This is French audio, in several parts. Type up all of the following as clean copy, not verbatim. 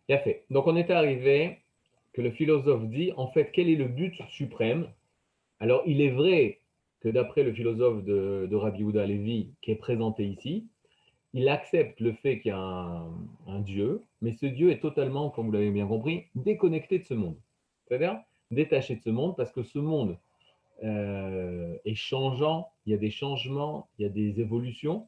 Bien fait. Donc, on est arrivé que le philosophe dit, en fait, quel est le but suprême? Alors, il est vrai que d'après le philosophe de Rabbi Yehuda Levi, qui est présenté ici, il accepte le fait qu'il y a un Dieu, mais ce Dieu est totalement, comme vous l'avez bien compris, déconnecté de ce monde. C'est-à-dire détaché de ce monde, parce que ce monde est changeant, il y a des changements, il y a des évolutions,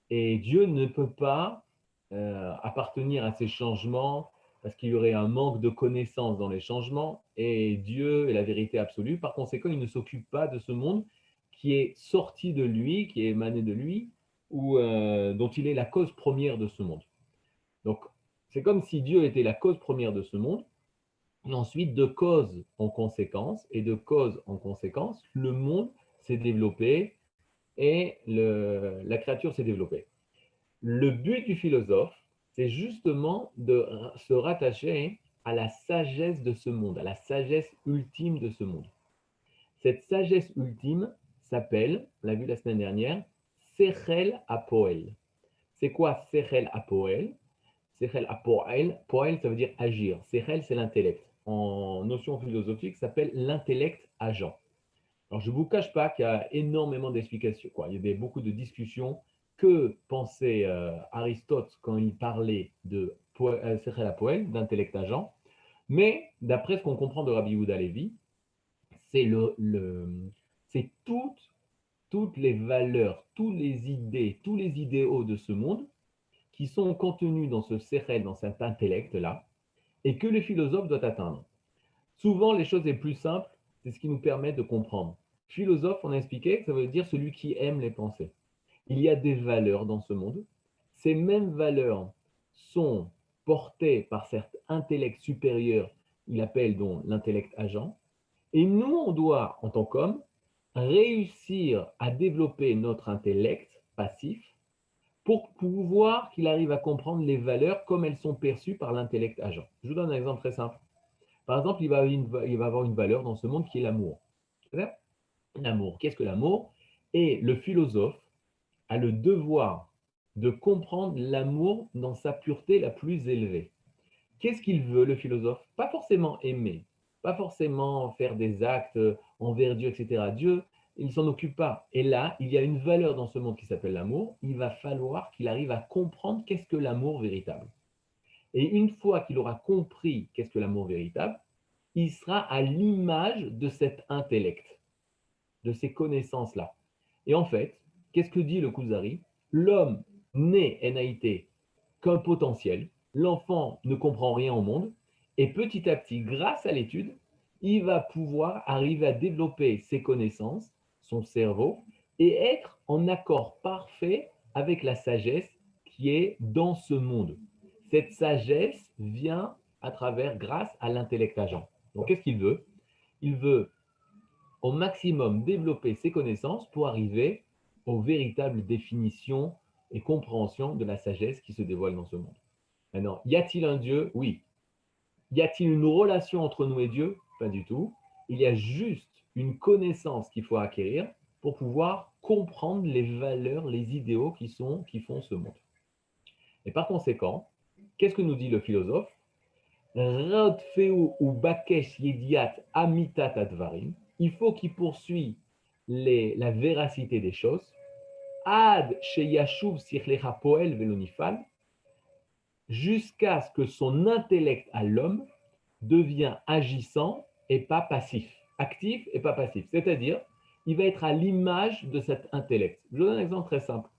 et Dieu ne peut pas appartenir à ces changements parce qu'il y aurait un manque de connaissance dans les changements, et Dieu est la vérité absolue. Par conséquent, il ne s'occupe pas de ce monde qui est sorti de lui, qui est émané de lui, ou dont il est la cause première de ce monde. Donc, c'est comme si Dieu était la cause première de ce monde, et ensuite, de cause en conséquence, et de cause en conséquence, le monde s'est développé et la créature s'est développée. Le but du philosophe, c'est justement de se rattacher à la sagesse de ce monde, à la sagesse ultime de ce monde. Cette sagesse ultime s'appelle, on l'a vu la semaine dernière, Sechel Apoel. C'est quoi Sechel Apoel? Sechel Apoel, Poel, ça veut dire agir. Sechel, c'est l'intellect. En notion philosophique, ça s'appelle l'intellect agent. Alors, je ne vous cache pas qu'il y a énormément d'explications, quoi. Il y avait beaucoup de discussions. Que pensait Aristote quand il parlait de Sechel Apoel, d'intellect agent? Mais d'après ce qu'on comprend de Rabbi Yehuda Levi, c'est c'est toutes les valeurs, toutes les idées, tous les idéaux de ce monde qui sont contenus dans ce Sechel, dans cet intellect-là, et que le philosophe doit atteindre. Souvent, les choses les plus simples, c'est ce qui nous permet de comprendre. Philosophe, on a expliqué que ça veut dire celui qui aime les pensées. Il y a des valeurs dans ce monde. Ces mêmes valeurs sont portées par cet intellect supérieur, il appelle donc l'intellect agent. Et nous, on doit, en tant qu'homme, réussir à développer notre intellect passif pour pouvoir qu'il arrive à comprendre les valeurs comme elles sont perçues par l'intellect agent. Je vous donne un exemple très simple. Par exemple, il va avoir une valeur dans ce monde qui est l'amour. L'amour, qu'est-ce que l'amour? Et le philosophe a le devoir de comprendre l'amour dans sa pureté la plus élevée. Qu'est-ce qu'il veut, le philosophe? Pas forcément aimer, pas forcément faire des actes envers Dieu, etc. Dieu, il ne s'en occupe pas. Et là, il y a une valeur dans ce monde qui s'appelle l'amour. Il va falloir qu'il arrive à comprendre qu'est-ce que l'amour véritable. Et une fois qu'il aura compris qu'est-ce que l'amour véritable, il sera à l'image de cet intellect, de ces connaissances-là. Et en fait, qu'est-ce que dit le Kuzari? L'homme naît et n'a été qu'un potentiel. L'enfant ne comprend rien au monde. Et petit à petit, grâce à l'étude, il va pouvoir arriver à développer ses connaissances, son cerveau, et être en accord parfait avec la sagesse qui est dans ce monde. Cette sagesse vient à travers, grâce à l'intellect agent. Donc, qu'est-ce qu'il veut? Il veut au maximum développer ses connaissances pour arriver aux véritables définitions et compréhensions de la sagesse qui se dévoile dans ce monde. Maintenant, y a-t-il un Dieu? Oui. Y a-t-il une relation entre nous et Dieu? Pas du tout. Il y a juste une connaissance qu'il faut acquérir pour pouvoir comprendre les valeurs, les idéaux qui font ce monde. Et par conséquent, qu'est-ce que nous dit le philosophe? Rodfeu ou bakesh yediat amitat advarim. Il faut qu'il poursuive la véracité des choses. Ad sheyashuv sichlecha poel velonifal, jusqu'à ce que son intellect à l'homme devient agissant et pas passif, actif et pas passif. C'est-à-dire, il va être à l'image de cet intellect. Je vous donne un exemple très simple.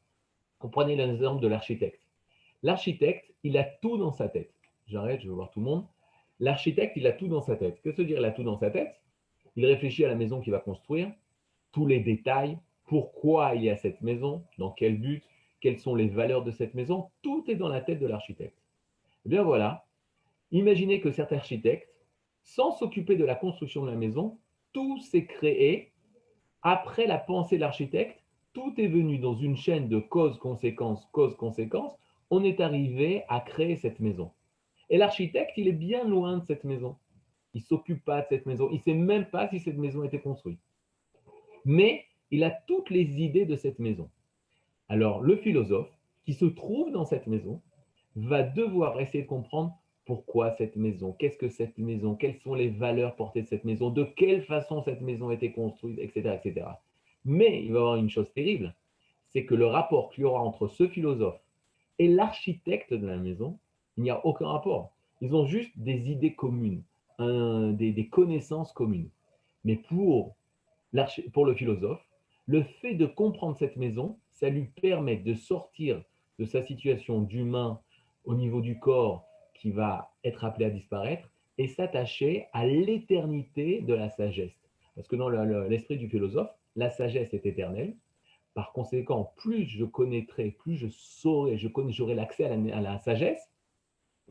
Comprenez l'exemple de l'architecte. L'architecte, il a tout dans sa tête. J'arrête, je veux voir tout le monde. L'architecte, il a tout dans sa tête. Que se dire, il a tout dans sa tête? Il réfléchit à la maison qu'il va construire, tous les détails, pourquoi il y a cette maison, dans quel but, quelles sont les valeurs de cette maison. Tout est dans la tête de l'architecte. Eh bien voilà, imaginez que cet architecte, sans s'occuper de la construction de la maison, tout s'est créé après la pensée de l'architecte, tout est venu dans une chaîne de cause-conséquence, cause-conséquence, on est arrivé à créer cette maison. Et l'architecte, il est bien loin de cette maison. Il ne s'occupe pas de cette maison. Il ne sait même pas si cette maison a été construite. Mais il a toutes les idées de cette maison. Alors, le philosophe, qui se trouve dans cette maison, va devoir essayer de comprendre pourquoi cette maison, qu'est-ce que cette maison, quelles sont les valeurs portées de cette maison, de quelle façon cette maison a été construite, etc., etc. Mais il va y avoir une chose terrible, c'est que le rapport qu'il y aura entre ce philosophe et l'architecte de la maison, il n'y a aucun rapport. Ils ont juste des idées communes, des connaissances communes. Mais pour le philosophe, le fait de comprendre cette maison, ça lui permet de sortir de sa situation d'humain au niveau du corps qui va être appelé à disparaître et s'attacher à l'éternité de la sagesse. Parce que dans l'esprit du philosophe, la sagesse est éternelle. Par conséquent, plus je connaîtrai, plus je saurai, j'aurai l'accès à la sagesse,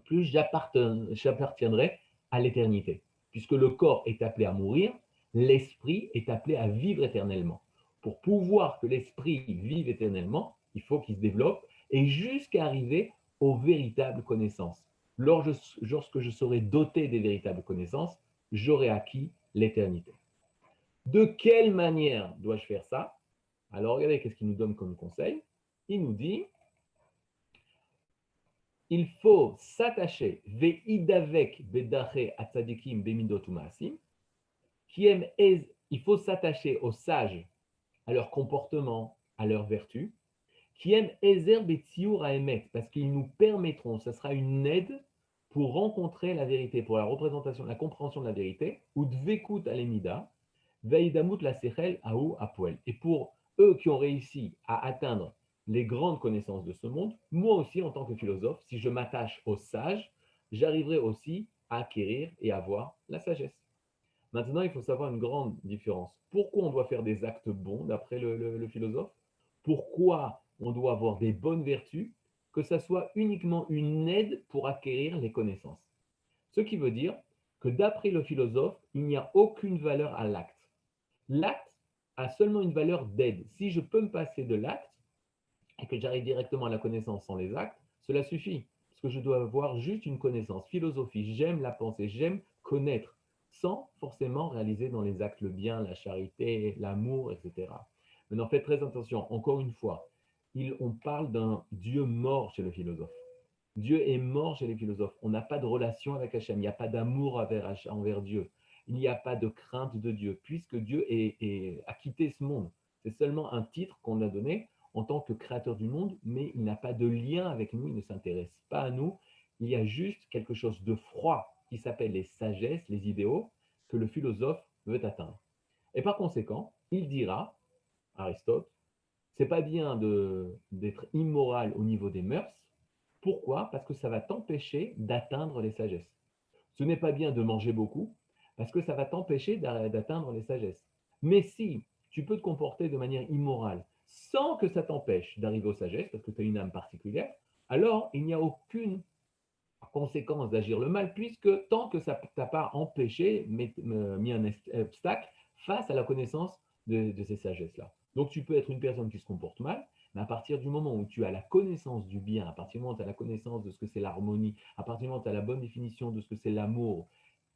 plus j'appartiendrai à l'éternité. Puisque le corps est appelé à mourir, l'esprit est appelé à vivre éternellement. Pour pouvoir que l'esprit vive éternellement, il faut qu'il se développe et jusqu'à arriver aux véritables connaissances. Lorsque je serai doté des véritables connaissances, j'aurai acquis l'éternité. De quelle manière dois-je faire ça? Alors regardez qu'est-ce qu'il nous donne comme conseil. Il nous dit il faut s'attacher ve'idavek bedache atzadikim bemidot u'maasim, il faut s'attacher aux sages, à leur comportement, à leurs vertus, qui aiment ezer betziur haemet, parce qu'ils nous permettront, ça sera une aide pour rencontrer la vérité, pour la représentation, la compréhension de la vérité, ou dvekut alemida, veidamut la sechel aou apoel. Et pour eux qui ont réussi à atteindre les grandes connaissances de ce monde, moi aussi, en tant que philosophe, si je m'attache aux sages, j'arriverai aussi à acquérir et avoir la sagesse. Maintenant, il faut savoir une grande différence. Pourquoi on doit faire des actes bons, d'après le philosophe? Pourquoi on doit avoir des bonnes vertus? Que ça soit uniquement une aide pour acquérir les connaissances. Ce qui veut dire que d'après le philosophe, il n'y a aucune valeur à l'acte. L'acte a seulement une valeur d'aide. Si je peux me passer de l'acte et que j'arrive directement à la connaissance sans les actes, cela suffit. Parce que je dois avoir juste une connaissance, philosophie. J'aime la pensée, j'aime connaître, sans forcément réaliser dans les actes le bien, la charité, l'amour, etc. Maintenant, faites très attention. Encore une fois, on parle d'un Dieu mort chez le philosophe. Dieu est mort chez les philosophes. On n'a pas de relation avec Hachem. Il n'y a pas d'amour envers Dieu. Il n'y a pas de crainte de Dieu, puisque Dieu a quitté ce monde. C'est seulement un titre qu'on a donné en tant que créateur du monde, mais il n'a pas de lien avec nous, il ne s'intéresse pas à nous. Il y a juste quelque chose de froid qui s'appelle les sagesses, les idéaux, que le philosophe veut atteindre. Et par conséquent, il dira, Aristote, c'est pas bien d'être immoral au niveau des mœurs. Pourquoi? Parce que ça va t'empêcher d'atteindre les sagesses. Ce n'est pas bien de manger beaucoup, parce que ça va t'empêcher d'atteindre les sagesses. Mais si tu peux te comporter de manière immorale sans que ça t'empêche d'arriver aux sagesses, parce que tu as une âme particulière, alors il n'y a aucune conséquence d'agir le mal, puisque tant que ça ne t'a pas empêché, mis un obstacle face à la connaissance de ces sagesses-là. Donc tu peux être une personne qui se comporte mal, mais à partir du moment où tu as la connaissance du bien, à partir du moment où tu as la connaissance de ce que c'est l'harmonie, à partir du moment où tu as la bonne définition de ce que c'est l'amour,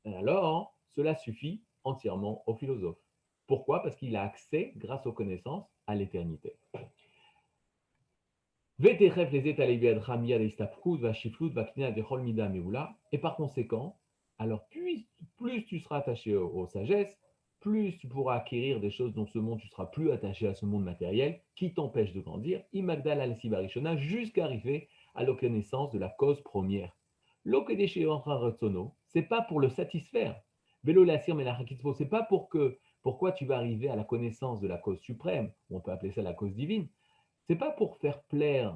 alors cela suffit entièrement au philosophe. Pourquoi? Parce qu'il a accès, grâce aux connaissances, à l'éternité. Et par conséquent, alors plus tu seras attaché aux sagesses, plus tu pourras acquérir des choses dans ce monde, tu seras plus attaché à ce monde matériel qui t'empêche de grandir, imagdal al sibarishona, jusqu'à arriver à la connaissance de la cause première. C'est pas pour le satisfaire. Vélo lasir melachakitpo, c'est pas pourquoi tu vas arriver à la connaissance de la cause suprême, on peut appeler ça la cause divine. C'est pas pour plaire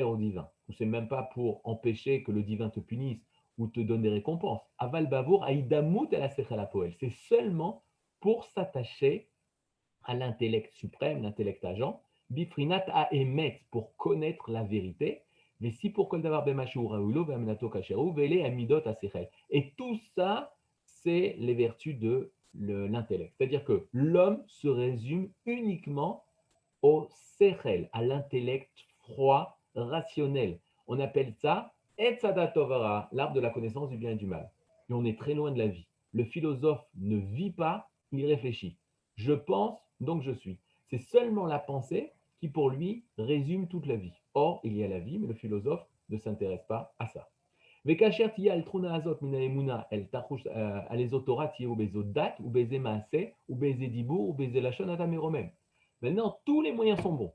au divin, ou c'est même pas pour empêcher que le divin te punisse ou te donne des récompenses. Aval bavour aïdamut el la poel. C'est seulement pour s'attacher à l'intellect suprême, l'intellect agent, bifrinat a emet, pour connaître la vérité, mais si pour kol davar bemashur raoulo ve'amenato kasheru ve'ele amidot asechel. Et tout ça, c'est les vertus de l'intellect. C'est-à-dire que l'homme se résume uniquement au sechel, à l'intellect froid, rationnel. On appelle ça Etzadat Tovara, l'arbre de la connaissance du bien et du mal. Et on est très loin de la vie. Le philosophe ne vit pas, il réfléchit. Je pense, donc je suis. C'est seulement la pensée qui, pour lui, résume toute la vie. Or, il y a la vie, mais le philosophe ne s'intéresse pas à ça. וכאשר תהיה על תכונה הזאת מן האמונה, אל תחוש על איזו תורה תהיה ובאיזו דת, ובאיזה מעשה, ובאיזה דיבור, ובאיזה לשון אתה מרומם. Maintenant, tous les moyens sont bons.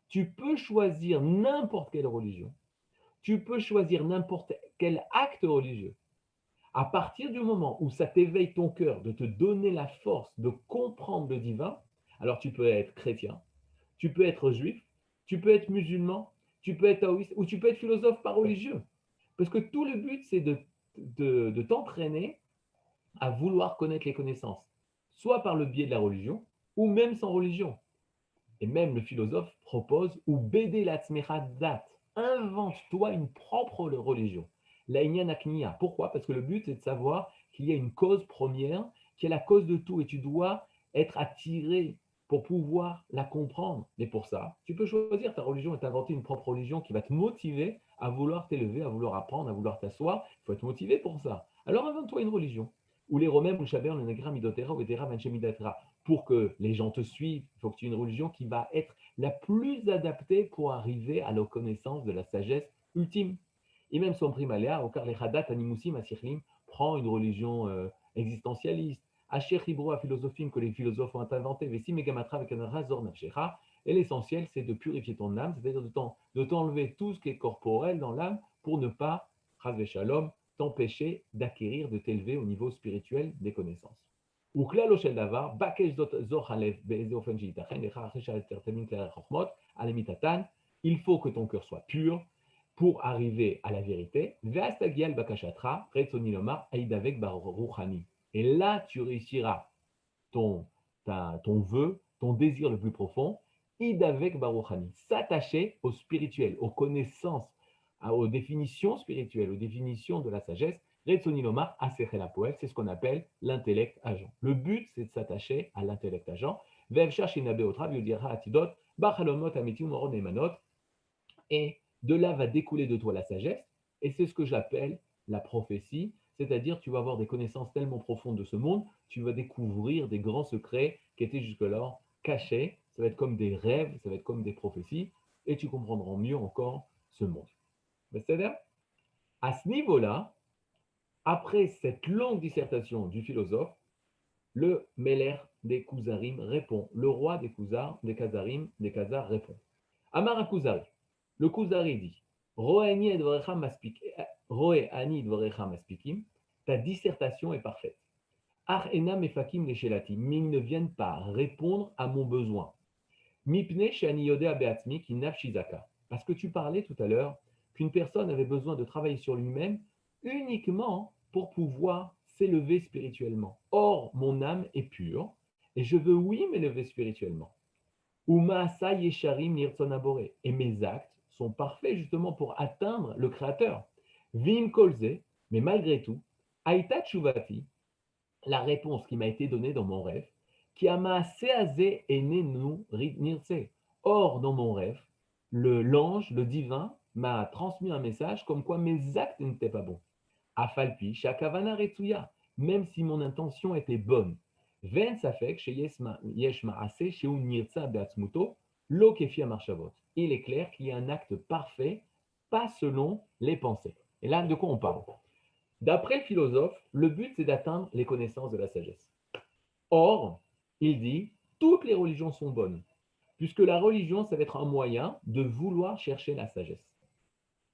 Tu peux choisir n'importe quelle religion. Tu peux choisir n'importe quel acte religieux. À partir du moment où ça t'éveille ton cœur de te donner la force de comprendre le divin, alors tu peux être chrétien, tu peux être juif, tu peux être musulman, tu peux être taoïste ou tu peux être philosophe pas religieux. Parce que tout le but, c'est de t'entraîner à vouloir connaître les connaissances, soit par le biais de la religion ou même sans religion. Et même le philosophe propose ou bédé la dat, invente-toi une propre religion. La Akniya. Pourquoi? Parce que le but, c'est de savoir qu'il y a une cause première, qui est la cause de tout, et tu dois être attiré pour pouvoir la comprendre. Mais pour ça, tu peux choisir ta religion et t'inventer une propre religion qui va te motiver à vouloir t'élever, à vouloir apprendre, à vouloir t'asseoir. Il faut être motivé pour ça. Alors invente-toi une religion. Ou les Romains, ou Shaber, le Negra, Midotera, ou Etera, Vanchemidatera. Pour que les gens te suivent, il faut que tu aies une religion qui va être la plus adaptée pour arriver à la connaissance de la sagesse ultime. Et même son primaléa, au car les Hadat Animusim Asirlim, prend une religion existentialiste. Asher Hibro à philosophie que les philosophes ont inventé, Vessi Megamatra avec un razor nafshecha. Et l'essentiel, c'est de purifier ton âme, c'est-à-dire de t'enlever tout ce qui est corporel dans l'âme pour ne pas, Chazve Shalom, t'empêcher d'acquérir, de t'élever au niveau spirituel des connaissances. וכלל של דבר, בקש זו חלף באיזה אופן שייתכן, לך אחרי שהתרתמים כלל החוכמות, על אמיתתן, il faut que ton cœur soit pur pour arriver à la vérité, ואז תגיע לבקשתך, רצוני לומר, הידבק ברוחני. Et là, tu réussiras ton vœu, ton désir le plus profond, idavek baruchani, s'attacher au spirituel, aux connaissances, aux définitions spirituelles, aux définitions de la sagesse. Retsoni lomar, asechel apoel, c'est ce qu'on appelle l'intellect agent. Le but, c'est de s'attacher à l'intellect agent. Vevshar shinabe otra, biodira atidot, bachalomot amiti umoron emanot. Et de là va découler de toi la sagesse, et c'est ce que j'appelle la prophétie, c'est-à-dire tu vas avoir des connaissances tellement profondes de ce monde, tu vas découvrir des grands secrets qui étaient jusque-là cachés, ça va être comme des rêves, ça va être comme des prophéties, et tu comprendras mieux encore ce monde. C'est-à-dire, à ce niveau-là, après cette longue dissertation du philosophe, le Meller des Kouzarim répond, le roi des Kouzars, des Kazarim, des Khazars répond. Amar Kuzari, le Kuzari dit, Roe ani dvarecha maspikim, ta dissertation est parfaite. Ar ena mefakim leshelati, mais ils ne viennent pas répondre à mon besoin. Mipne shani yodea beatzmi ki nafshizaka. Parce que tu parlais tout à l'heure qu'une personne avait besoin de travailler sur lui-même uniquement pour pouvoir s'élever spirituellement. Or, mon âme est pure et je veux, oui, m'élever spirituellement. Umaasa yesharim nirtzonabore. Et mes actes sont parfaits justement pour atteindre le Créateur. Vim kolze, mais malgré tout, aïta tshuvati, la réponse qui m'a été donnée dans mon rêve, qui a maaseazé enenu nirtse. Or, dans mon rêve, l'ange, le divin, m'a transmis un message comme quoi mes actes n'étaient pas bons. Afalpi, shakavana retsuya, même si mon intention était bonne. Ven safek, chez yesh maase, chez unirtsa beatzmuto, lo kefi amarchavot. Il est clair qu'il y a un acte parfait, pas selon les pensées. Et là, de quoi on parle? D'après le philosophe, le but, c'est d'atteindre les connaissances de la sagesse. Or, il dit, toutes les religions sont bonnes, puisque la religion, ça va être un moyen de vouloir chercher la sagesse.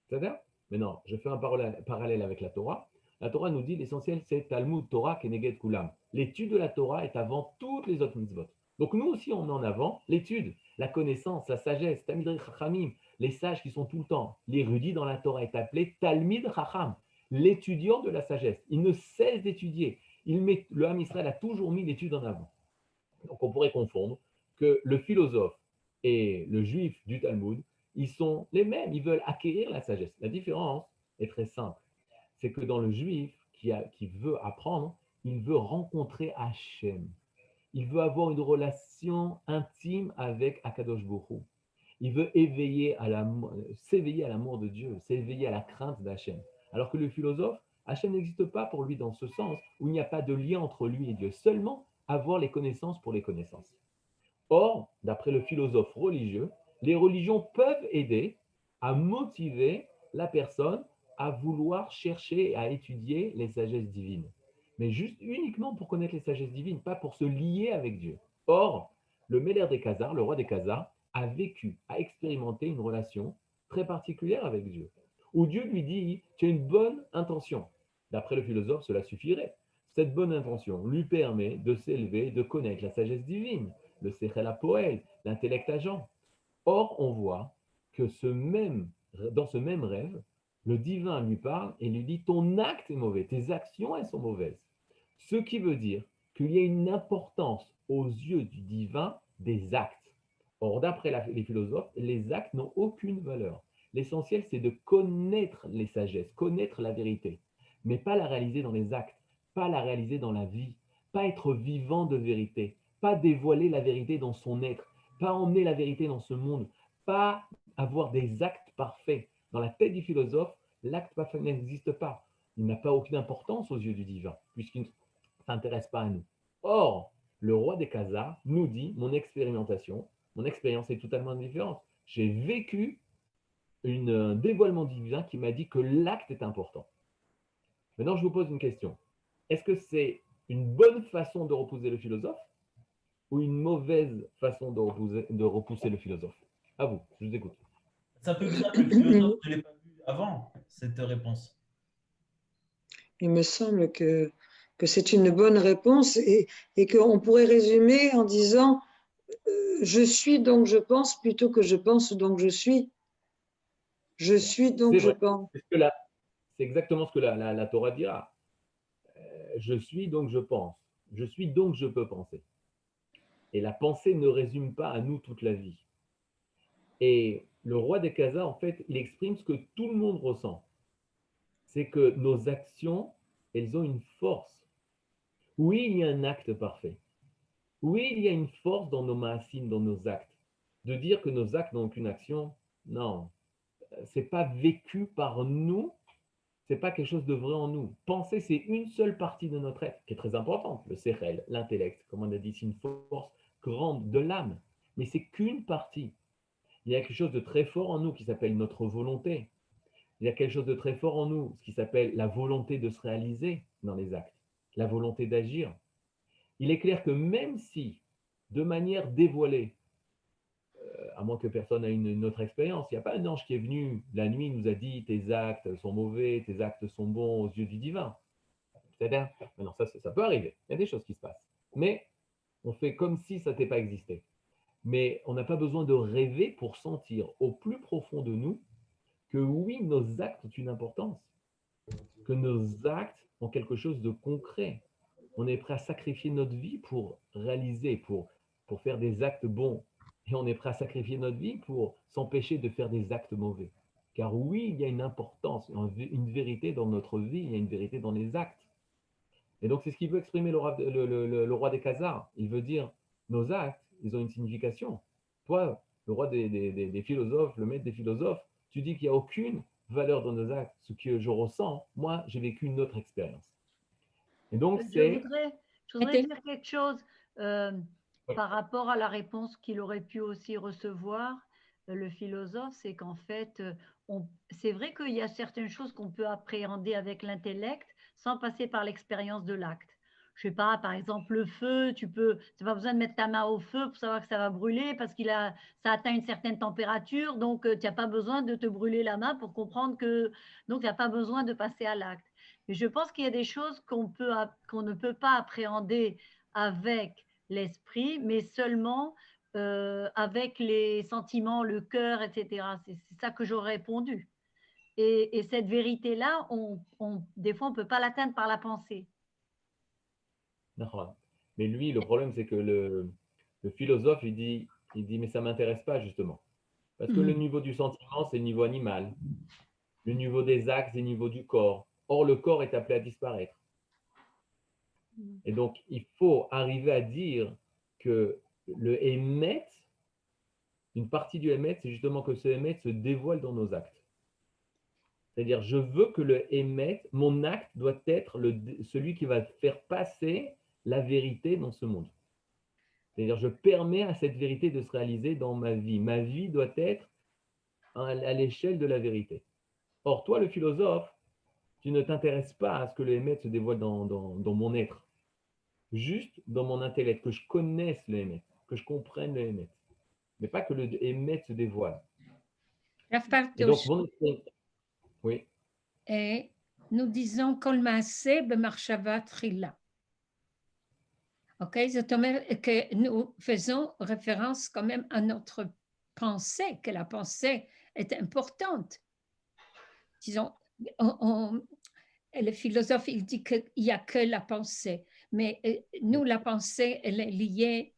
C'est-à-dire? Mais non, je fais un parallèle avec la Torah. La Torah nous dit l'essentiel, c'est Talmud Torah Keneged Kulam. L'étude de la Torah est avant toutes les autres mitzvot. Donc nous aussi, on met en avant l'étude, la connaissance, la sagesse, Talmidei Chachamim, les sages qui sont tout le temps. L'érudit dans la Torah est appelé Talmid Chacham, l'étudiant de la sagesse. Il ne cesse d'étudier. Le Ham Israël a toujours mis l'étude en avant. Donc on pourrait confondre que le philosophe et le juif du Talmud, ils sont les mêmes, ils veulent acquérir la sagesse. La différence est très simple. C'est que dans le juif qui veut apprendre, il veut rencontrer Hachem. Il veut avoir une relation intime avec Akadosh Baruch Hu. Il veut s'éveiller à l'amour de Dieu, s'éveiller à la crainte d'Hachem. Alors que le philosophe, Hachem n'existe pas pour lui dans ce sens où il n'y a pas de lien entre lui et Dieu, seulement avoir les connaissances pour les connaissances. Or, d'après le philosophe religieux, les religions peuvent aider à motiver la personne à vouloir chercher, à étudier les sagesses divines. Mais juste uniquement pour connaître les sagesses divines, pas pour se lier avec Dieu. Or, le Meller des Khazars, le roi des Khazars, a vécu, a expérimenté une relation très particulière avec Dieu, où Dieu lui dit, tu as une bonne intention. D'après le philosophe, cela suffirait. Cette bonne intention lui permet de s'élever, de connaître la sagesse divine, le Sechel HaPoel, l'intellect agent. Or, on voit que dans ce même rêve, le divin lui parle et lui dit, ton acte est mauvais, tes actions, elles sont mauvaises. Ce qui veut dire qu'il y a une importance aux yeux du divin des actes. Or, d'après les philosophes, les actes n'ont aucune valeur. L'essentiel, c'est de connaître les sagesses, connaître la vérité, mais pas la réaliser dans les actes, pas la réaliser dans la vie, pas être vivant de vérité, pas dévoiler la vérité dans son être, pas emmener la vérité dans ce monde, pas avoir des actes parfaits. Dans la tête du philosophe, l'acte parfait n'existe pas. Il n'a pas aucune importance aux yeux du divin, puisqu'il ne s'intéresse pas à nous. Or, le roi des Khazars nous dit, mon expérience est totalement différente. J'ai vécu un dévoilement divin qui m'a dit que l'acte est important. Maintenant, je vous pose une question. Est-ce que c'est une bonne façon de repousser le philosophe ou une mauvaise façon de repousser le philosophe? À vous, je vous écoute. C'est un peu bizarre que le philosophe ne l'ait pas vu avant, cette réponse. Il me semble que c'est une bonne réponse et qu'on pourrait résumer en disant je suis donc je pense plutôt que je pense donc je suis. Je suis donc je pense. C'est exactement ce que la Torah dira. Je suis donc je pense. Je suis donc je peux penser. Et la pensée ne résume pas à nous toute la vie. Et le roi des Khazars, en fait, il exprime ce que tout le monde ressent. C'est que nos actions, elles ont une force. Oui, il y a un acte parfait. Oui, il y a une force dans nos maasim, dans nos actes. De dire que nos actes n'ont aucune action, non. C'est pas vécu par nous, c'est pas quelque chose de vrai en nous. Penser, c'est une seule partie de notre être, qui est très importante, le sérel, l'intellect, comme on a dit, c'est une force grande de l'âme. Mais c'est qu'une partie. Il y a quelque chose de très fort en nous qui s'appelle notre volonté. Il y a quelque chose de très fort en nous, ce qui s'appelle la volonté de se réaliser dans les actes, la volonté d'agir. Il est clair que même si, de manière dévoilée, à moins que personne ait une autre expérience, il n'y a pas un ange qui est venu la nuit, nous a dit tes actes sont mauvais, tes actes sont bons aux yeux du divin. C'est-à-dire, non, ça peut arriver, il y a des choses qui se passent. Mais on fait comme si ça n'était pas existé. Mais on n'a pas besoin de rêver pour sentir au plus profond de nous que oui, nos actes ont une importance, que nos actes ont quelque chose de concret. On est prêt à sacrifier notre vie pour réaliser, pour faire des actes bons. Et on est prêt à sacrifier notre vie pour s'empêcher de faire des actes mauvais. Car oui, il y a une importance, une vérité dans notre vie, il y a une vérité dans les actes. Et donc, c'est ce qu'il veut exprimer le roi des Khazars. Il veut dire, nos actes, ils ont une signification. Toi, le roi des philosophes, le maître des philosophes, tu dis qu'il n'y a aucune valeur dans nos actes. Ce que je ressens, moi, j'ai vécu une autre expérience. Et donc, je voudrais dire quelque chose par rapport à la réponse qu'il aurait pu aussi recevoir, le philosophe, c'est qu'en fait, c'est vrai qu'il y a certaines choses qu'on peut appréhender avec l'intellect sans passer par l'expérience de l'acte. Je sais pas, par exemple, le feu, tu n'as pas besoin de mettre ta main au feu pour savoir que ça va brûler parce ça atteint une certaine température, donc tu n'as pas besoin de te brûler la main pour comprendre donc tu n'as pas besoin de passer à l'acte. Mais je pense qu'il y a des choses qu'on ne peut pas appréhender avec l'esprit, mais seulement avec les sentiments, le cœur, etc. C'est ça que j'aurais répondu. Et cette vérité-là, des fois, on ne peut pas l'atteindre par la pensée. Mais lui, le problème, c'est que le philosophe, il dit, mais ça ne m'intéresse pas, justement. Parce que le niveau du sentiment, c'est le niveau animal. Le niveau des actes, c'est le niveau du corps. Or, le corps est appelé à disparaître. Et donc, il faut arriver à dire que le émet, une partie du émet, c'est justement que ce émet se dévoile dans nos actes. C'est-à-dire, je veux que le émet, mon acte doit être celui qui va faire passer la vérité dans ce monde. C'est-à-dire, je permets à cette vérité de se réaliser dans ma vie. Ma vie doit être à l'échelle de la vérité. Or, toi, le philosophe, tu ne t'intéresses pas à ce que le Hémet se dévoile dans mon être, juste dans mon intellect, que je connaisse le Hémet, que je comprenne le Hémet, mais pas que le Hémet se dévoile. Rav Et donc, Partosh, oui, et nous disons Kol Maaseh b'Marshava Tchila. Ok, זאת אומרת que nous faisons référence quand même à notre pensée, que la pensée est importante. Disons, le philosophe, il dit qu'il n'y a que la pensée, mais nous, la pensée, elle est liée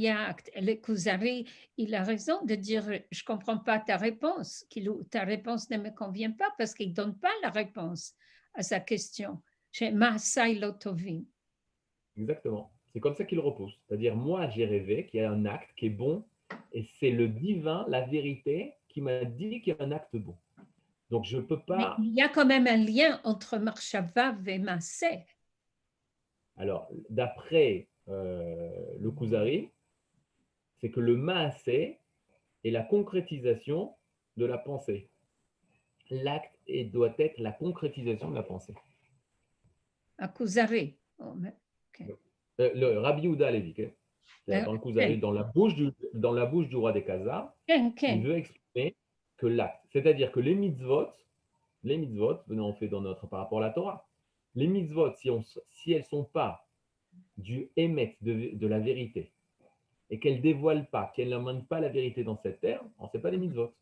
à acte. Le Kuzari, il a raison de dire, je ne comprends pas ta réponse, ta réponse ne me convient pas parce qu'il ne donne pas la réponse à sa question. Chez Maasai Lotovim. exactement. C'est comme ça qu'il repousse. C'est-à-dire, moi, j'ai rêvé qu'il y a un acte qui est bon, et c'est le divin, la vérité, qui m'a dit qu'il y a un acte bon. Donc, je ne peux Mais pas. il y a quand même un lien entre Marshava et Maaseh. Alors, d'après le Kuzari, c'est que le Maaseh est la concrétisation de la pensée. L'acte doit être la concrétisation de la pensée. À Kuzari. Oh, okay. Le Rabbi Yehuda Alevi, dans le Kuzari, dans la bouche du roi des Khazars, il veut exprimer que l'acte, c'est-à-dire que les mitzvot, on fait par rapport à la Torah, les mitzvot, si elles ne sont pas du émet de la vérité, et qu'elles ne dévoilent pas, qu'elles n'amènent pas la vérité dans cette terre, on ne sait pas les mitzvot.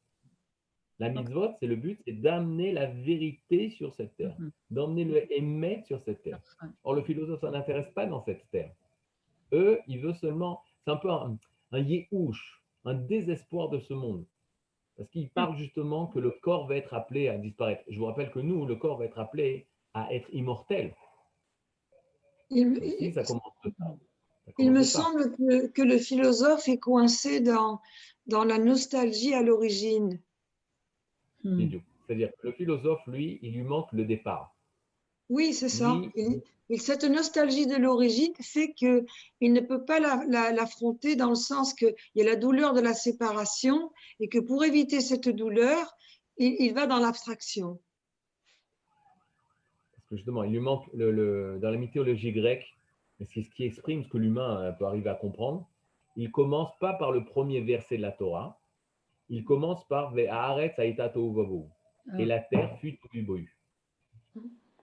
La mitzvot, c'est le but, c'est d'amener la vérité sur cette terre, d'emmener le émet sur cette terre. Or, le philosophe, ça n'intéresse pas dans cette terre. Eux, il veut seulement, c'est un peu un yéhouch, un désespoir de ce monde. Parce qu'il parle justement que le corps va être appelé à disparaître. Je vous rappelle que nous, le corps va être appelé à être immortel. Ici, ça commence de ça. Il me semble que le philosophe est coincé dans la nostalgie à l'origine. C'est-à-dire que le philosophe, lui, il lui manque le départ. Oui, c'est ça. Et cette nostalgie de l'origine fait qu'il ne peut pas l'affronter dans le sens qu'il y a la douleur de la séparation et que pour éviter cette douleur, il va dans l'abstraction. Parce que justement, il lui manque, dans la mythologie grecque, c'est ce qui exprime ce que l'humain peut arriver à comprendre, il commence pas par le premier verset de la Torah, il commence par Ve'aretz haïta tohu vavohu, et la terre fut tohu bohu.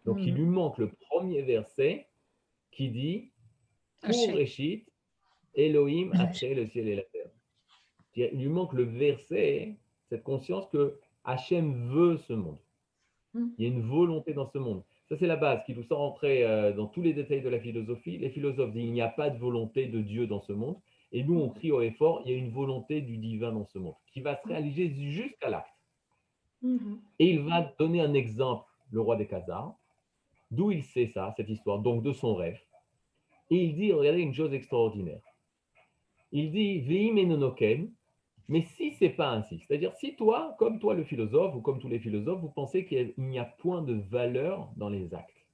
Donc, il lui manque le premier verset qui dit pour Réchit, Elohim a créé le ciel et la terre. Il lui manque le verset, cette conscience que Hachem veut ce monde. Il y a une volonté dans ce monde. Ça, c'est la base qui nous sent rentrer dans tous les détails de la philosophie. Les philosophes disent qu'il n'y a pas de volonté de Dieu dans ce monde. Et nous, on crie haut et fort, il y a une volonté du divin dans ce monde qui va se réaliser jusqu'à l'acte. Et il va donner un exemple, le roi des Khazars, d'où il sait ça, cette histoire, donc de son rêve. Et il dit, regardez une chose extraordinaire. Il dit, Ve'im enonoken, mais si ce n'est pas ainsi, c'est-à-dire si toi, comme toi le philosophe, ou comme tous les philosophes, vous pensez qu'il n'y a point de valeur dans les actes.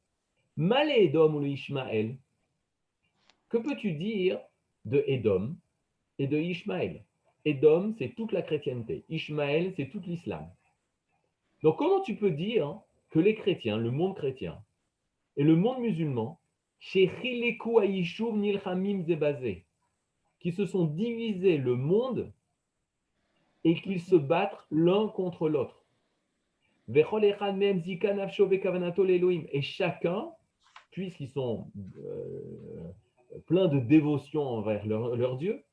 Malé Edom ou le Ishmaël, que peux-tu dire de Edom et de Ishmaël? Edom, c'est toute la chrétienté. Ishmaël, c'est tout l'islam. Donc comment tu peux dire que les chrétiens, le monde chrétien, et le monde musulman, qui se sont divisés le monde et qu'ils se battent l'un contre l'autre. Et chacun, puisqu'ils sont pleins de dévotion envers leur Dieu,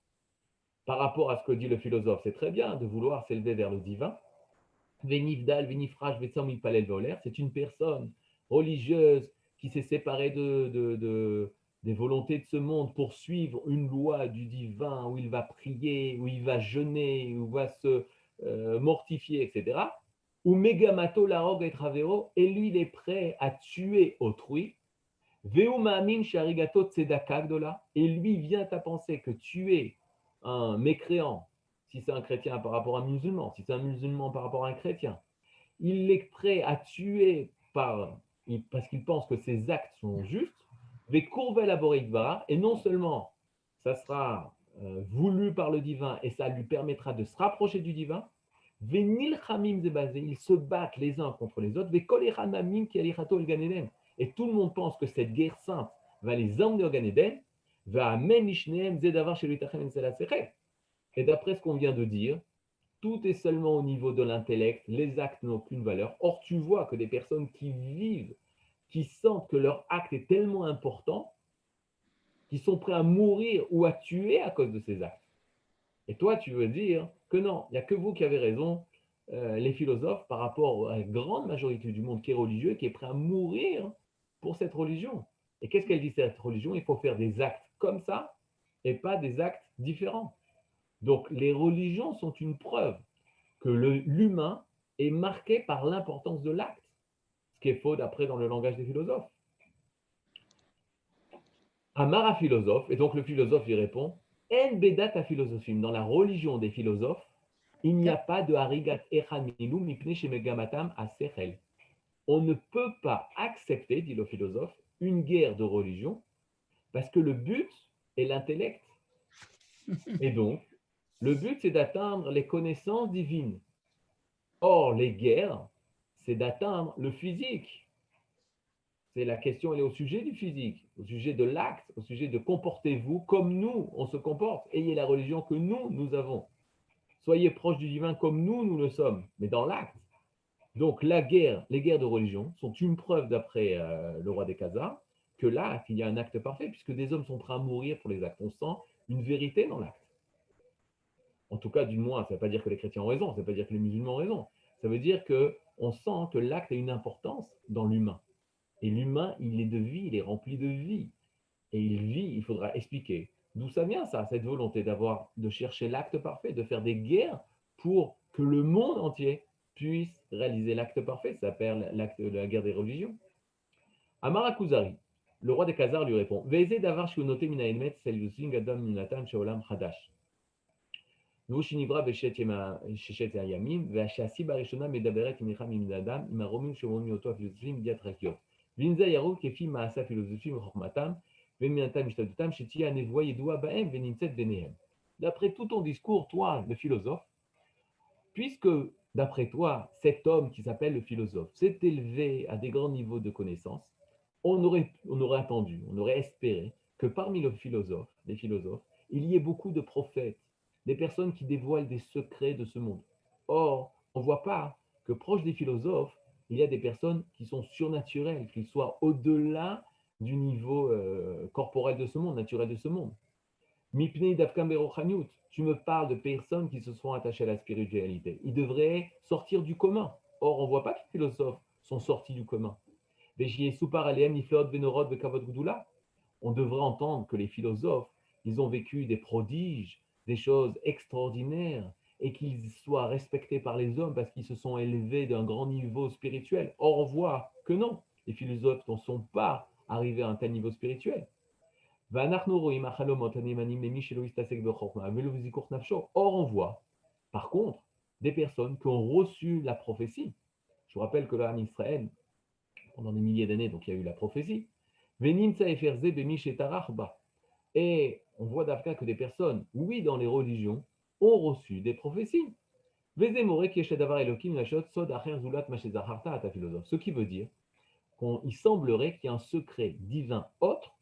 par rapport à ce que dit le philosophe, c'est très bien de vouloir s'élever vers le divin. C'est une personne religieuse qui s'est séparée des volontés de ce monde pour suivre une loi du divin où il va prier, où il va jeûner, où il va se mortifier, etc. Ou megamato la rogue et travero, et lui il est prêt à tuer autrui. Veu ma'amin sharigato tzedaka gdola, et lui vient à penser que tuer un mécréant, si c'est un chrétien par rapport à un musulman, si c'est un musulman par rapport à un chrétien, il est prêt à tuer parce qu'il pense que ses actes sont justes, et non seulement ça sera voulu par le divin et ça lui permettra de se rapprocher du divin, Venilchamim zebazé, ils se battent les uns contre les autres. Vekol echad ma'amim ki alichato el Gan Eden. Et tout le monde pense que cette guerre sainte va les emmener au Gan Eden. Ve'amen ishnehem ze davar shelo yitachem etzel hasechel. Et d'après ce qu'on vient de dire, tout est seulement au niveau de l'intellect, les actes n'ont aucune valeur. Or, tu vois que des personnes qui vivent, qui sentent que leur acte est tellement important, qui sont prêts à mourir ou à tuer à cause de ces actes. Et toi, tu veux dire que non, il n'y a que vous qui avez raison, les philosophes, par rapport à la grande majorité du monde qui est religieux, qui est prêt à mourir pour cette religion. Et qu'est-ce qu'elle dit cette religion? Il faut faire des actes comme ça et pas des actes différents. Donc, les religions sont une preuve que l'humain est marqué par l'importance de l'acte, ce qui est faux d'après dans le langage des philosophes. Amara philosophe, et donc le philosophe y répond, En bedat a philosophim, dans la religion des philosophes, il n'y a pas de harigat echad milu mipne shemegamatam asechel. On ne peut pas accepter, dit le philosophe, une guerre de religion parce que le but est l'intellect. Et donc, le but, c'est d'atteindre les connaissances divines. Or, les guerres, c'est d'atteindre le physique. C'est la question, elle est au sujet du physique, au sujet de l'acte, au sujet de comportez-vous comme nous, on se comporte. Ayez la religion que nous avons. Soyez proches du divin comme nous le sommes, mais dans l'acte. Donc, la guerre, les guerres de religion sont une preuve, d'après le roi des Khazars, que là, il y a un acte parfait, puisque des hommes sont prêts à mourir pour les actes. On sent une vérité dans l'acte. En tout cas, du moins, ça ne veut pas dire que les chrétiens ont raison, ça ne veut pas dire que les musulmans ont raison. Ça veut dire qu'on sent que l'acte a une importance dans l'humain. Et l'humain, il est de vie, il est rempli de vie. Et il vit, il faudra expliquer d'où ça vient, ça, cette volonté de chercher l'acte parfait, de faire des guerres pour que le monde entier puisse réaliser l'acte parfait. Ça s'appelle l'acte de la guerre des religions. Amara Kuzari, le roi des Khazars, lui répond Veze davar shunote mina enmet sel yusin gadam minatam shaolam chadash. והוא שנברא בששת הימים, והשעשי בראשונה מדברת עם ניחם עם אדם, עם הרומים שאומרים מאותו הפילוסופים ידיעת חלקיות. ואם זה יראו כפי מעשה הפילוסופים וחוכמתם, ומינתם השתדלותם, שתהיה הנבואה ידועה בהם ונמצאת ביניהם. D'après tout ton discours, toi, le philosophe, puisque, d'après toi, cet homme qui s'appelle le philosophe s'est élevé à des grands niveaux de connaissances, on aurait attendu, on aurait espéré que parmi les philosophes, il y ait beaucoup de prophètes, des personnes qui dévoilent des secrets de ce monde. Or, on ne voit pas que proche des philosophes, il y a des personnes qui sont surnaturelles, qui soient au-delà du niveau corporel de ce monde, naturel de ce monde. Mipnei davkam berochaniut, tu me parles de personnes qui se sont attachées à la spiritualité. Ils devraient sortir du commun. Or, on ne voit pas que les philosophes sont sortis du commun. On devrait entendre que les philosophes, ils ont vécu des prodiges, des choses extraordinaires, et qu'ils soient respectés par les hommes parce qu'ils se sont élevés d'un grand niveau spirituel. Or, on voit que non, les philosophes ne sont pas arrivés à un tel niveau spirituel. Or, on voit, par contre, des personnes qui ont reçu la prophétie. Je vous rappelle que l'âme Israël, pendant des milliers d'années, donc il y a eu la prophétie. Et on voit d'Afka que des personnes, oui, dans les religions, ont reçu des prophéties. Ce qui veut dire qu'il semblerait qu'il y ait un secret divin autre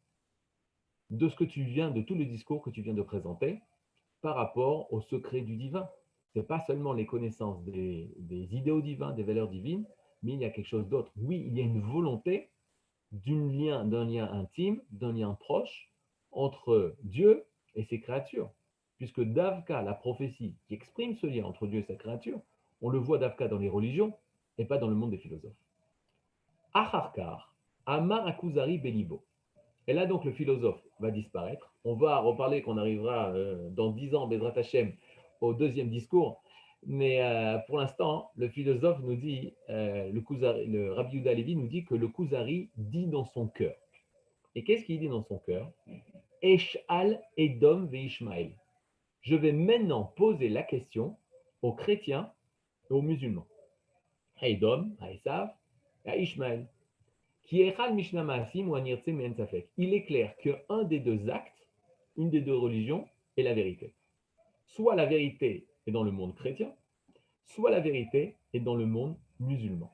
de ce que tu viens, de tout le discours que tu viens de présenter par rapport au secret du divin. Ce n'est pas seulement les connaissances des idéaux divins, des valeurs divines, mais il y a quelque chose d'autre. Oui, il y a une volonté d'un lien intime, d'un lien proche entre Dieu et ses créatures. Puisque Davka, la prophétie qui exprime ce lien entre Dieu et sa créature, on le voit Davka dans les religions et pas dans le monde des philosophes. Acharkar, Amar Akuzari Belibo. Et là donc le philosophe va disparaître. On va reparler qu'on arrivera dans 10 ans, Bezrat Hashem, au deuxième discours. Mais pour l'instant, le philosophe nous dit, le Rabbi Yehuda Levi nous dit que le Kuzari dit dans son cœur. Et qu'est-ce qu'il dit dans son cœur? Esh'al Edom ve'Ishmael. Je vais maintenant poser la question aux chrétiens et aux musulmans. À Edom, à Esav, à Ishmael. Il est clair qu'un des deux actes, une des deux religions, est la vérité. Soit la vérité est dans le monde chrétien, soit la vérité est dans le monde musulman.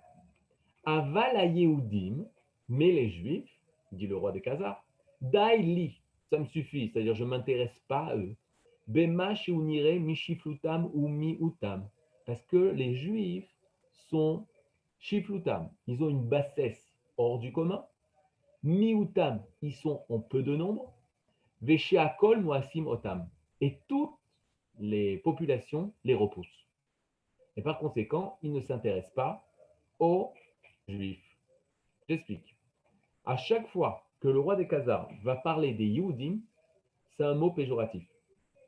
Aval Yehudim, mais les Juifs, dit le roi des Khazars, Daili, ça me suffit, c'est-à-dire je ne m'intéresse pas à eux. Bema sheunire mishiflutam ou miutam, parce que les Juifs sont shiflutam, ils ont une bassesse hors du commun. Miutam, ils sont en peu de nombre. Vesheakol moasim otam, et toutes les populations les repoussent. Et par conséquent, ils ne s'intéressent pas aux Juifs. J'explique. À chaque fois que le roi des Khazars va parler des Yehudim, c'est un mot péjoratif.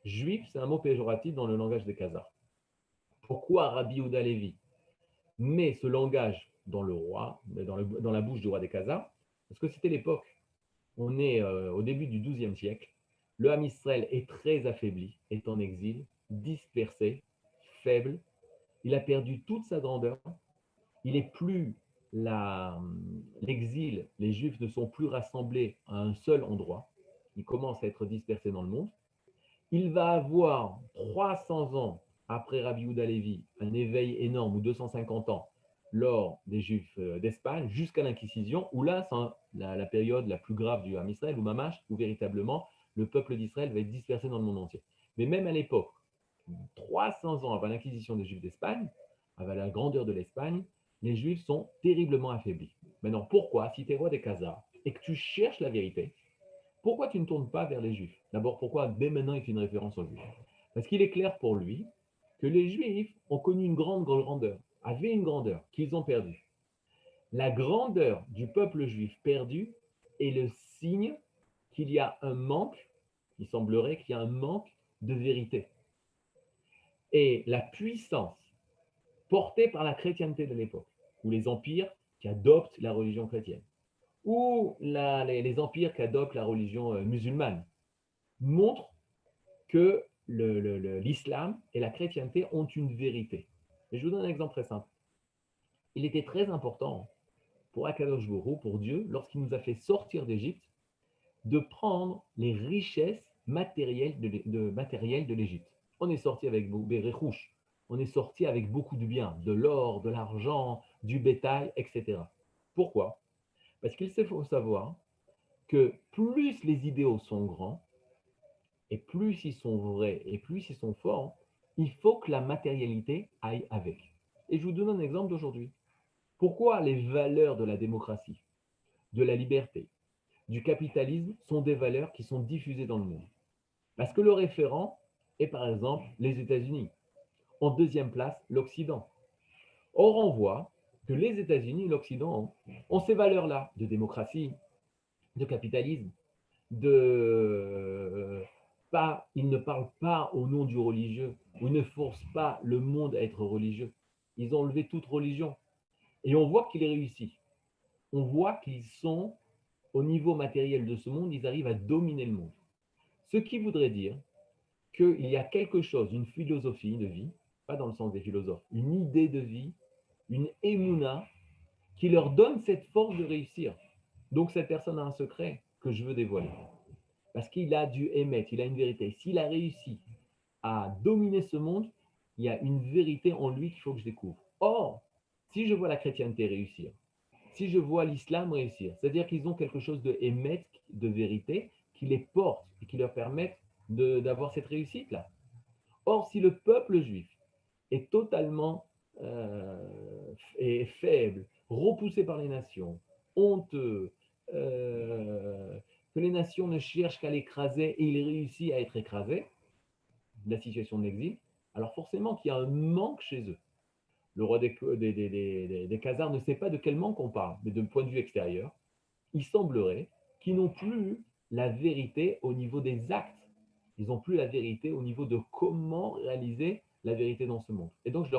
Juif, c'est un mot péjoratif dans le langage des Khazars. Pourquoi Rabbi Yehuda Lévi met ce langage dans la bouche du roi des Khazars? Parce que c'était l'époque. On est au début du XIIe siècle. Le Ham Israël est très affaibli, est en exil, dispersé, faible. Il a perdu toute sa grandeur. Il n'est plus l'exil, les Juifs ne sont plus rassemblés à un seul endroit. Ils commencent à être dispersés dans le monde. Il va avoir 300 ans après Rabbi Yehuda Lévi un éveil énorme, ou 250 ans, lors des Juifs d'Espagne, jusqu'à l'Inquisition, où là, c'est la période la plus grave du Ham Israël, ou Mamash, où véritablement le peuple d'Israël va être dispersé dans le monde entier. Mais même à l'époque, 300 ans avant l'Inquisition des Juifs d'Espagne, avec la grandeur de l'Espagne, les Juifs sont terriblement affaiblis. Maintenant, pourquoi, si tu es roi des Khazars et que tu cherches la vérité, pourquoi tu ne tournes pas vers les Juifs? D'abord, pourquoi dès maintenant il fait une référence aux Juifs? Parce qu'il est clair pour lui que les Juifs ont connu une grande grandeur, avaient une grandeur qu'ils ont perdue. La grandeur du peuple juif perdu est le signe qu'il y a un manque, il semblerait qu'il y a un manque de vérité. Et la puissance portée par la chrétienté de l'époque, ou les empires qui adoptent la religion chrétienne, ou les empires qui adoptent la religion musulmane, montrent que l'islam et la chrétienté ont une vérité. Et je vous donne un exemple très simple. Il était très important pour Akadosh Borou, pour Dieu, lorsqu'il nous a fait sortir d'Égypte, de prendre les richesses matérielles de l'Égypte. On est sorti avec des réchouches, on est sorti avec beaucoup de biens, de l'or, de l'argent, du bétail, etc. Pourquoi? Parce qu'il faut savoir que plus les idéaux sont grands, et plus ils sont vrais, et plus ils sont forts, il faut que la matérialité aille avec. Et je vous donne un exemple d'aujourd'hui. Pourquoi les valeurs de la démocratie, de la liberté, du capitalisme sont des valeurs qui sont diffusées dans le monde? Parce que le référent est par exemple les États-Unis. En deuxième place, l'Occident. Or, on voit que les États-Unis et l'Occident ont ces valeurs-là de démocratie, de capitalisme, ils ne parlent pas au nom du religieux, ou ne forcent pas le monde à être religieux. Ils ont enlevé toute religion. Et on voit qu'ils réussissent. On voit qu'ils sont, au niveau matériel de ce monde, ils arrivent à dominer le monde. Ce qui voudrait dire qu'il y a quelque chose, une philosophie de vie, pas dans le sens des philosophes, une idée de vie, une émouna, qui leur donne cette force de réussir. Donc cette personne a un secret que je veux dévoiler. Parce qu'il a du émettre, il a une vérité. S'il a réussi à dominer ce monde, il y a une vérité en lui qu'il faut que je découvre. Or, si je vois la chrétienté réussir, si je vois l'islam réussir, c'est-à-dire qu'ils ont quelque chose de émettre, de vérité, qui les porte et qui leur permettent d'avoir cette réussite-là. Or, si le peuple juif est totalement est faible, repoussé par les nations, honteux, que les nations ne cherchent qu'à l'écraser et il réussit à être écrasé, la situation d'exil, alors forcément qu'il y a un manque chez eux. Le roi des Khazars ne sait pas de quel manque on parle, mais de point de vue extérieur, il semblerait qu'ils n'ont plus la vérité au niveau des actes. Ils n'ont plus la vérité au niveau de comment réaliser la vérité dans ce monde. Et donc, je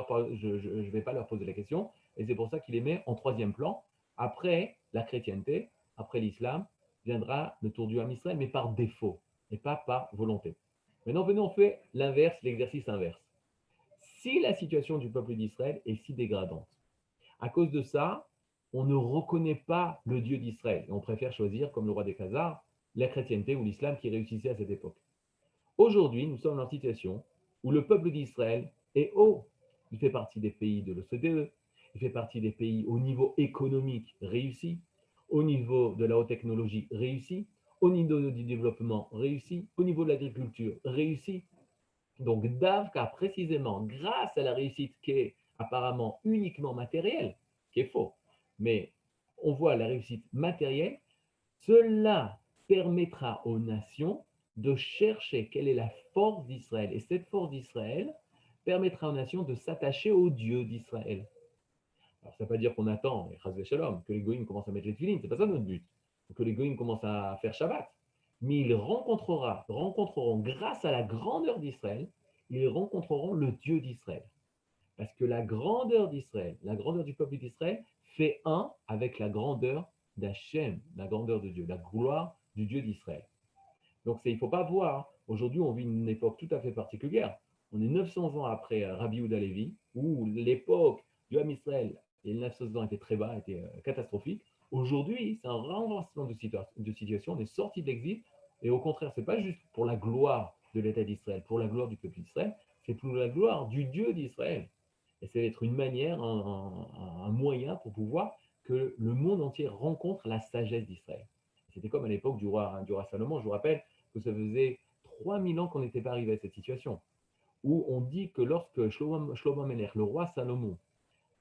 ne vais pas leur poser la question, et c'est pour ça qu'il les met en troisième plan. Après la chrétienté, après l'islam, viendra le tour du Ham Israël, mais par défaut, et pas par volonté. Maintenant, venez, on fait l'inverse, l'exercice inverse. Si la situation du peuple d'Israël est si dégradante, à cause de ça, on ne reconnaît pas le Dieu d'Israël, et on préfère choisir, comme le roi des Khazars, la chrétienté ou l'islam qui réussissait à cette époque. Aujourd'hui, nous sommes dans une situation où le peuple d'Israël est haut. il fait partie des pays de l'OCDE, il fait partie des pays au niveau économique réussi, au niveau de la haute technologie réussi, au niveau du développement réussi, au niveau de l'agriculture réussi. Donc Davka, précisément, grâce à la réussite qui est apparemment uniquement matérielle, ce qui est faux, mais on voit la réussite matérielle, cela permettra aux nations de chercher quelle est la force d'Israël. Et cette force d'Israël permettra aux nations de s'attacher au Dieu d'Israël. Alors, ça ne veut pas dire qu'on attend, que les goïms commencent à mettre les filines, ce n'est pas ça notre but. Que les goïms commencent à faire Shabbat. Mais ils rencontreront, grâce à la grandeur d'Israël, ils rencontreront le Dieu d'Israël. Parce que la grandeur d'Israël, la grandeur du peuple d'Israël, fait un avec la grandeur d'Hachem, la grandeur de Dieu, la gloire du Dieu d'Israël. Donc il ne faut pas voir, aujourd'hui on vit une époque tout à fait particulière. On est 900 ans après Rabbi Yehuda Levi, où l'époque du Ham Israël, et les 900 ans étaient très bas, étaient catastrophiques. Aujourd'hui, c'est un renversement de situation, on est sorti de l'exil, et au contraire, ce n'est pas juste pour la gloire de l'État d'Israël, pour la gloire du peuple d'Israël, c'est pour la gloire du Dieu d'Israël. Et ça va être une manière, un moyen pour pouvoir que le monde entier rencontre la sagesse d'Israël. C'était comme à l'époque du roi Salomon. Je vous rappelle que ça faisait 3000 ans qu'on n'était pas arrivé à cette situation, où on dit que lorsque Shlomo Melech, le roi Salomon,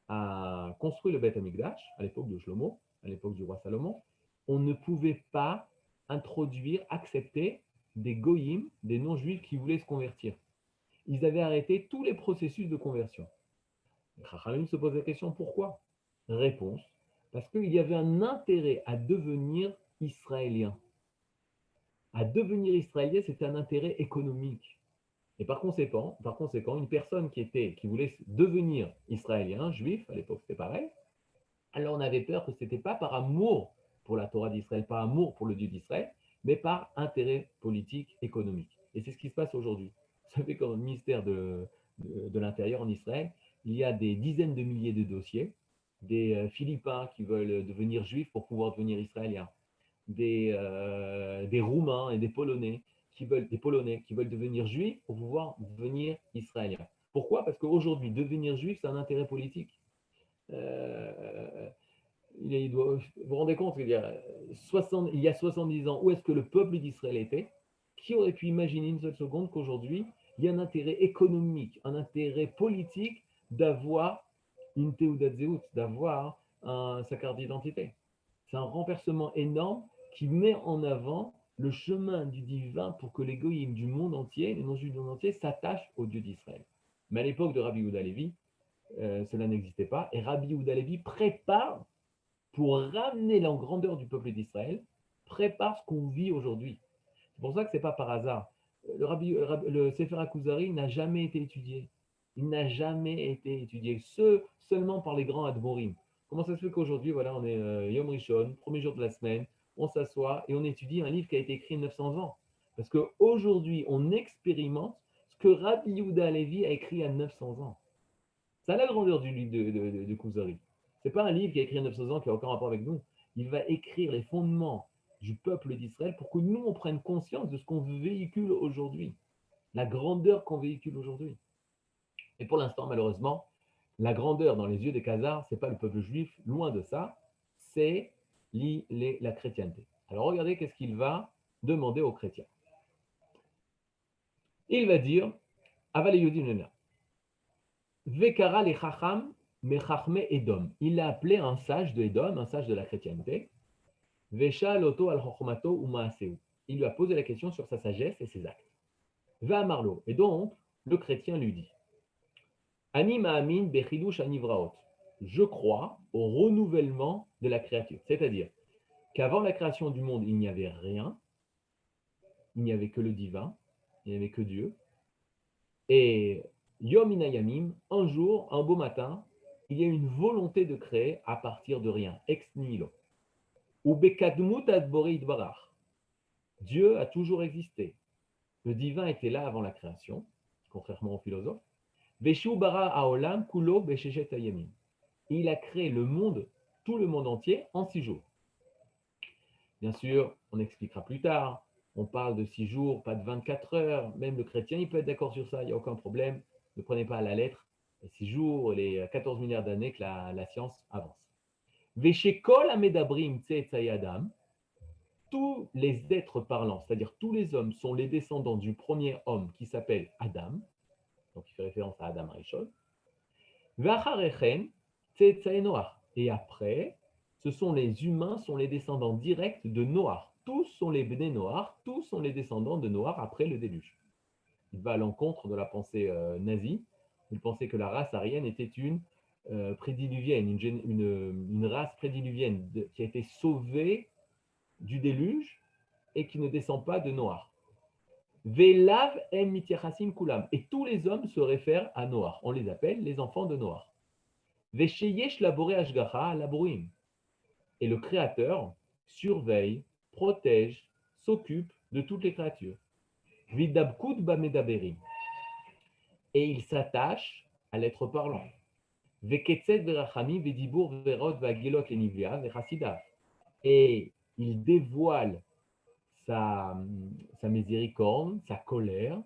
a construit le Beth Amikdash, à l'époque de Shlomo, à l'époque du roi Salomon, on ne pouvait pas accepter des goyim, des non-juifs qui voulaient se convertir. Ils avaient arrêté tous les processus de conversion. Chachamim se pose la question, pourquoi? Réponse, parce qu'il y avait un intérêt à devenir israélien. À devenir israélien, c'était un intérêt économique. Et par conséquent, une personne qui voulait devenir israélien, juif, à l'époque c'était pareil, alors on avait peur que ce n'était pas par amour pour la Torah d'Israël, par amour pour le Dieu d'Israël, mais par intérêt politique, économique. Et c'est ce qui se passe aujourd'hui. Vous savez, comme ministère de l'Intérieur en Israël, il y a des dizaines de milliers de dossiers, des Philippins qui veulent devenir juifs pour pouvoir devenir israéliens, des Roumains et des Polonais qui veulent devenir juifs pour pouvoir devenir israéliens. Pourquoi? Parce qu'aujourd'hui, devenir juif, c'est un intérêt politique. Vous vous rendez compte, il y a 70 ans, où est-ce que le peuple d'Israël était? Qui aurait pu imaginer une seule seconde qu'aujourd'hui, il y a un intérêt économique, un intérêt politique d'avoir une Teudat Zehut, d'avoir sa carte d'identité? C'est un renversement énorme qui met en avant le chemin du divin pour que les goïms du monde entier, les non-juifs du monde entier, s'attachent au Dieu d'Israël. Mais à l'époque de Rabbi Yehuda Levi, cela n'existait pas. Et Rabbi Yehuda Levi prépare, pour ramener la grandeur du peuple d'Israël, prépare ce qu'on vit aujourd'hui. C'est pour ça que ce n'est pas par hasard. Le Sefer HaKuzari n'a jamais été étudié. Il n'a jamais été étudié. Seulement par les grands Admorim. Comment ça se fait qu'aujourd'hui, voilà, on est Yom Rishon, premier jour de la semaine, on s'assoit et on étudie un livre qui a été écrit il y a 900 ans. Parce qu'aujourd'hui, on expérimente ce que Rabbi Yehuda Levi a écrit il y a 900 ans. C'est la grandeur du livre de Kuzari. Ce n'est pas un livre qui a écrit il y a 900 ans qui n'a aucun rapport avec nous. Il va écrire les fondements du peuple d'Israël pour que nous, on prenne conscience de ce qu'on véhicule aujourd'hui, la grandeur qu'on véhicule aujourd'hui. Et pour l'instant, malheureusement, la grandeur dans les yeux des Khazars, ce n'est pas le peuple juif, loin de ça, c'est la chrétienté. Alors regardez qu'est-ce qu'il va demander aux chrétiens. Il va dire, Aval Yehudim Nena, Vekara le Chacham Mechachme Edom. Il a appelé un sage de Edom, un sage de la chrétienté, Vesha Loto al Chochmato ou Maaseu. Il lui a posé la question sur sa sagesse et ses actes. Va Marlo. Et donc, le chrétien lui dit, Ani Ma'amin Bechidush Anivraot. Je crois au renouvellement de la créature. C'est-à-dire qu'avant la création du monde, il n'y avait rien, il n'y avait que le divin, il n'y avait que Dieu. Et Yom Inayamim, un jour, un beau matin, il y a une volonté de créer à partir de rien, ex nihilo. Ou Bekadmut Adbori Idbarach. Dieu a toujours existé. Le divin était là avant la création, contrairement aux philosophes. Veshu bara haolam kulo besheshet hayamim. Il a créé le monde, tout le monde entier, en 6 jours. Bien sûr, on expliquera plus tard. On parle de 6 jours, pas de 24 heures. Même le chrétien, il peut être d'accord sur ça, il n'y a aucun problème. Ne prenez pas à la lettre. 6 jours, les 14 milliards d'années que la science avance. Veshekol amedabrim tsetzai Adam, tous les êtres parlants, c'est-à-dire tous les hommes, sont les descendants du premier homme qui s'appelle Adam, donc il fait référence à Adam Rishon. Vacharechen tsetzai Noach. Et après, ce sont les humains, sont les descendants directs de Noach. Tous sont les Bnei Noach, tous sont les descendants de Noach après le déluge. Il va à l'encontre de la pensée nazie. Il pensait que la race aryenne était une prédiluvienne, une race prédiluvienne qui a été sauvée du déluge et qui ne descend pas de Noach. Velav em mityachasim kulam. Et tous les hommes se réfèrent à Noach. On les appelle les enfants de Noach. Vesheyesh labore ashgacha labruim. Et le Créateur surveille, protège, s'occupe de toutes les créatures. Vidabkud bamedaberim. Et il s'attache à l'être parlant. Veketzet verachami vedibur verot vagilot lenivia vechasidav. Et il dévoile sa miséricorde, sa colère,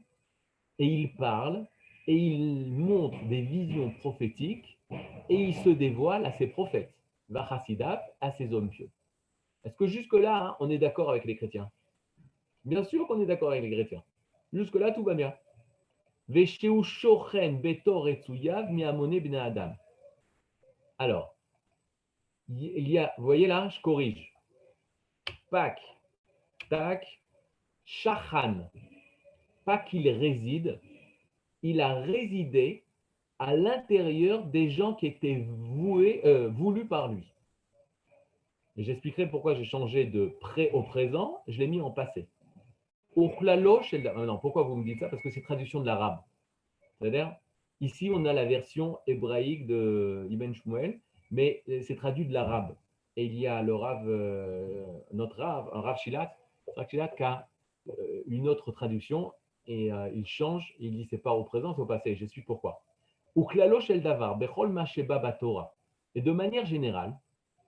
et il parle, et il montre des visions prophétiques, et il se dévoile à ses prophètes, vachasidav, à ses hommes pieux. Est-ce que jusque-là, on est d'accord avec les chrétiens? Bien sûr qu'on est d'accord avec les chrétiens. Jusque-là, tout va bien. Alors, il y a, vous voyez là, je corrige. Pak, tak, shachan. Pas qu'il réside, il a résidé à l'intérieur des gens qui étaient voulus par lui. Et j'expliquerai pourquoi j'ai changé de pré au présent, je l'ai mis en passé. Non, pourquoi vous me dites ça? Parce que c'est traduction de l'arabe. C'est-à-dire, ici, on a la version hébraïque de Ibn Shmuel, mais c'est traduit de l'arabe. Et il y a le Rav, notre Rav, un Rav Shilat qui a une autre traduction, et il change, il dit c'est pas au présent, c'est au passé. Je suis pourquoi. Uklalo shel davar, bechol ma sheba baTorah. Et de manière générale,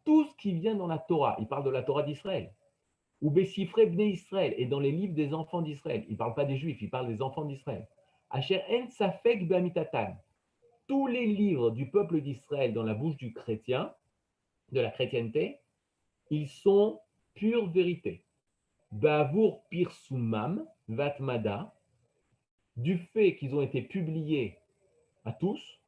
tout ce qui vient dans la Torah, il parle de la Torah d'Israël, ou Bessifré Bnei Israël, et dans les livres des enfants d'Israël, il ne parle pas des Juifs, il parle des enfants d'Israël. Asher en safek b'amitatan. Tous les livres du peuple d'Israël dans la bouche du chrétien, de la chrétienté, ils sont pure vérité. Bavour pirsumam vatmada, du fait qu'ils ont été publiés à tous,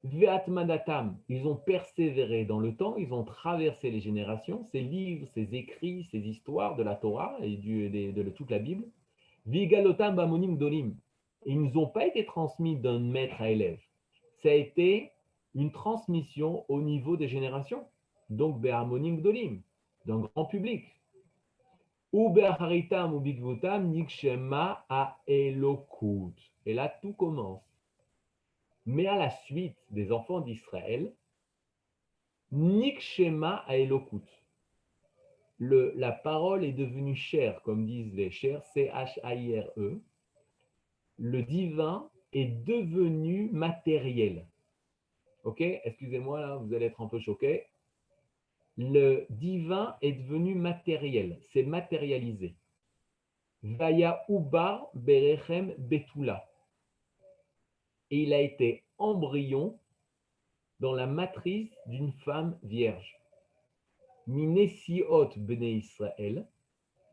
Ve'atmadatam, ils ont persévéré dans le temps, ils ont traversé les générations, ces livres, ces écrits, ces histoires de la Torah et de toute la Bible. Vigalotam bamonim dolim, ils ne ont pas été transmis d'un maître à élève. Ça a été une transmission au niveau des générations, donc be'harmonim dolim, d'un grand public. Ou be'acharitam ou bigvutam nikshema a elokut. Et là, tout commence. Mais à la suite des enfants d'Israël, Nikshema a Elokut. La parole est devenue chair, comme disent les chairs, C-H-A-I-R-E. Le divin est devenu matériel. Ok? Excusez-moi, là, vous allez être un peu choqués. Le divin est devenu matériel, c'est matérialisé. Vaya Ubar Berechem Betula. Et il a été embryon dans la matrice d'une femme vierge. Minesiot Bnei Israël,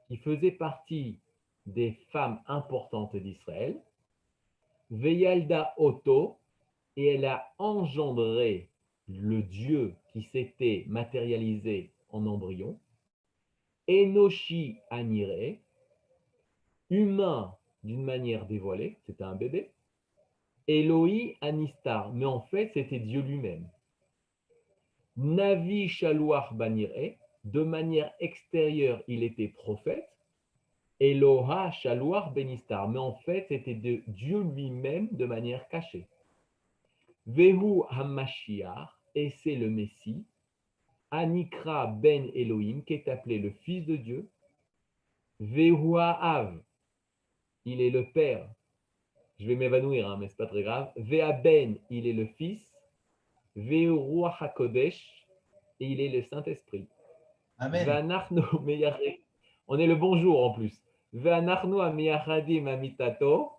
qui faisait partie des femmes importantes d'Israël. Veyalda Oto, et elle a engendré le Dieu qui s'était matérialisé en embryon. Enoshi Anire, humain d'une manière dévoilée, c'était un bébé. Eloi Anistar, mais en fait, c'était Dieu lui-même. Navi Shaluach Banire, de manière extérieure, il était prophète. Eloha Shaluach Benistar, mais en fait, c'était Dieu lui-même de manière cachée. Vehu Hamashiach, et c'est le Messie. Anikra Ben Elohim, qui est appelé le Fils de Dieu. Vehu Haav, il est le Père. Je vais m'évanouir, mais ce n'est pas très grave. Ve'aben, il est le Fils. Ve'ruach HaKodesh, et il est le Saint-Esprit. Amen. Ve'anachnu meyachim. On est le bonjour en plus. Ve'anachnu ameyachadim amitato,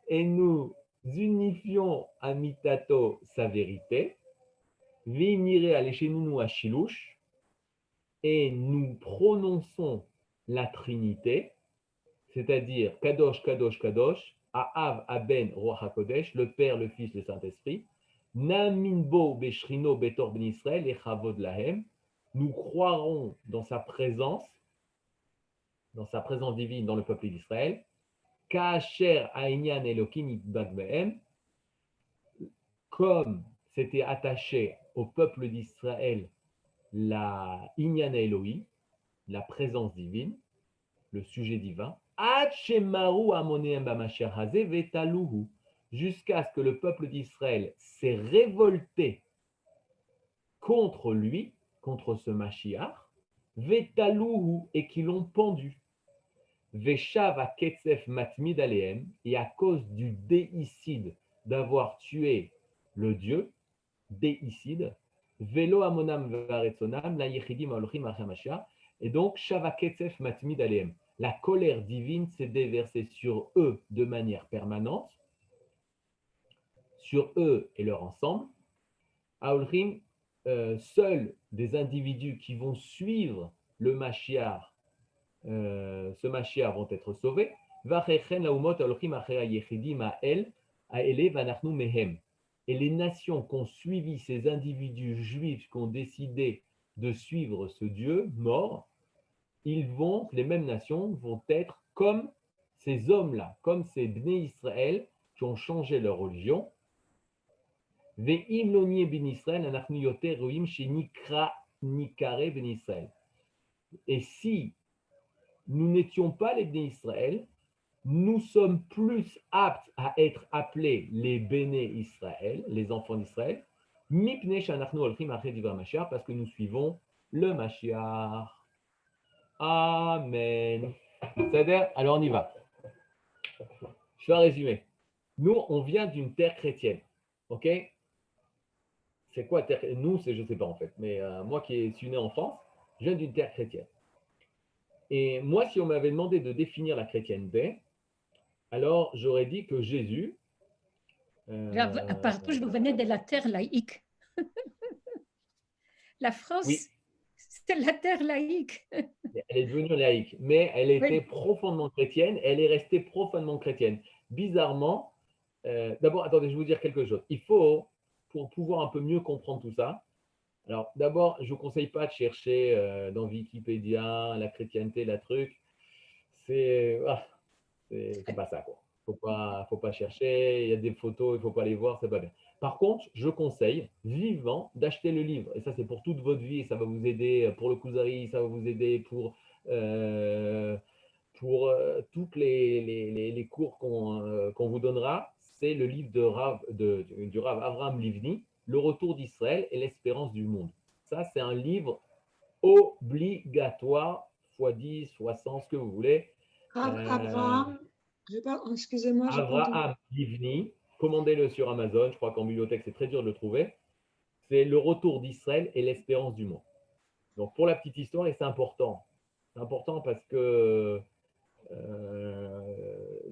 et nous unifions amitato sa vérité, Veinire aleshenunu ashilush, et nous prononçons la Trinité, c'est-à-dire Kadosh, Kadosh, Kadosh, Aav, Aben, Ruach HaKodesh, le Père, le Fils, le Saint-Esprit, Naminbo, Beshrino, Betor, Ben Israël, et Chavod Lahem, nous croirons dans sa présence divine dans le peuple d'Israël, Kacher, Aïnyan, Elokim, Yitbak Behem, comme c'était attaché au peuple d'Israël la Inyan Eloi, la présence divine, le sujet divin, jusqu'à ce que le peuple d'Israël s'est révolté contre lui, contre ce Mashiach, Vetaluhu, et qui l'ont pendu. Veshav Ketzef Matmid Alehem, et à cause du déicide d'avoir tué le Dieu, déicide, Velo Amonam Varetsonam, la Yechidim Alchim Achamasha, et donc Shava Ketzef Matmid Alehem. La colère divine s'est déversée sur eux de manière permanente, sur eux et leur ensemble. Aolchim, seuls des individus qui vont suivre le Mashiach, ce Mashiach vont être sauvés. Et les nations qui ont suivi ces individus juifs qui ont décidé de suivre ce Dieu mort, les mêmes nations vont être comme ces hommes-là, comme ces Bnei Israël qui ont changé leur religion. Et si nous n'étions pas les Bnei Israël, nous sommes plus aptes à être appelés les Béné Israël, les enfants d'Israël, parce que nous suivons le Mashiach. Amen. C'est-à-dire, alors on y va. Je vais résumer. Nous, on vient d'une terre chrétienne. Ok? C'est quoi terre? Nous, c'est je ne sais pas en fait. Mais moi qui suis né en France, je viens d'une terre chrétienne. Et moi, si on m'avait demandé de définir la chrétienté, alors j'aurais dit que Jésus. Pardon, je venais de la terre laïque. La France, oui. C'est la terre laïque. Elle est devenue laïque, mais elle était profondément chrétienne, elle est restée profondément chrétienne. Bizarrement, d'abord, attendez, je vais vous dire quelque chose. Il faut, pour pouvoir un peu mieux comprendre tout ça, alors d'abord, je ne vous conseille pas de chercher dans Wikipédia la chrétienté, la truc. C'est pas ça, quoi. Faut pas chercher, il y a des photos, il ne faut pas les voir, c'est pas bien. Par contre, je conseille vivement d'acheter le livre. Et ça, c'est pour toute votre vie. Ça va vous aider pour le Kuzari, ça va vous aider pour toutes les cours qu'on vous donnera. C'est le livre du Rav Avraham Livni, Le retour d'Israël et l'espérance du monde. Ça, c'est un livre obligatoire, x10, x100, ce que vous voulez. Avraham, excusez-moi. Avraham Livni, commandez-le sur Amazon, je crois qu'en bibliothèque c'est très dur de le trouver. C'est le retour d'Israël et l'espérance du monde. Donc pour la petite histoire, et c'est important parce que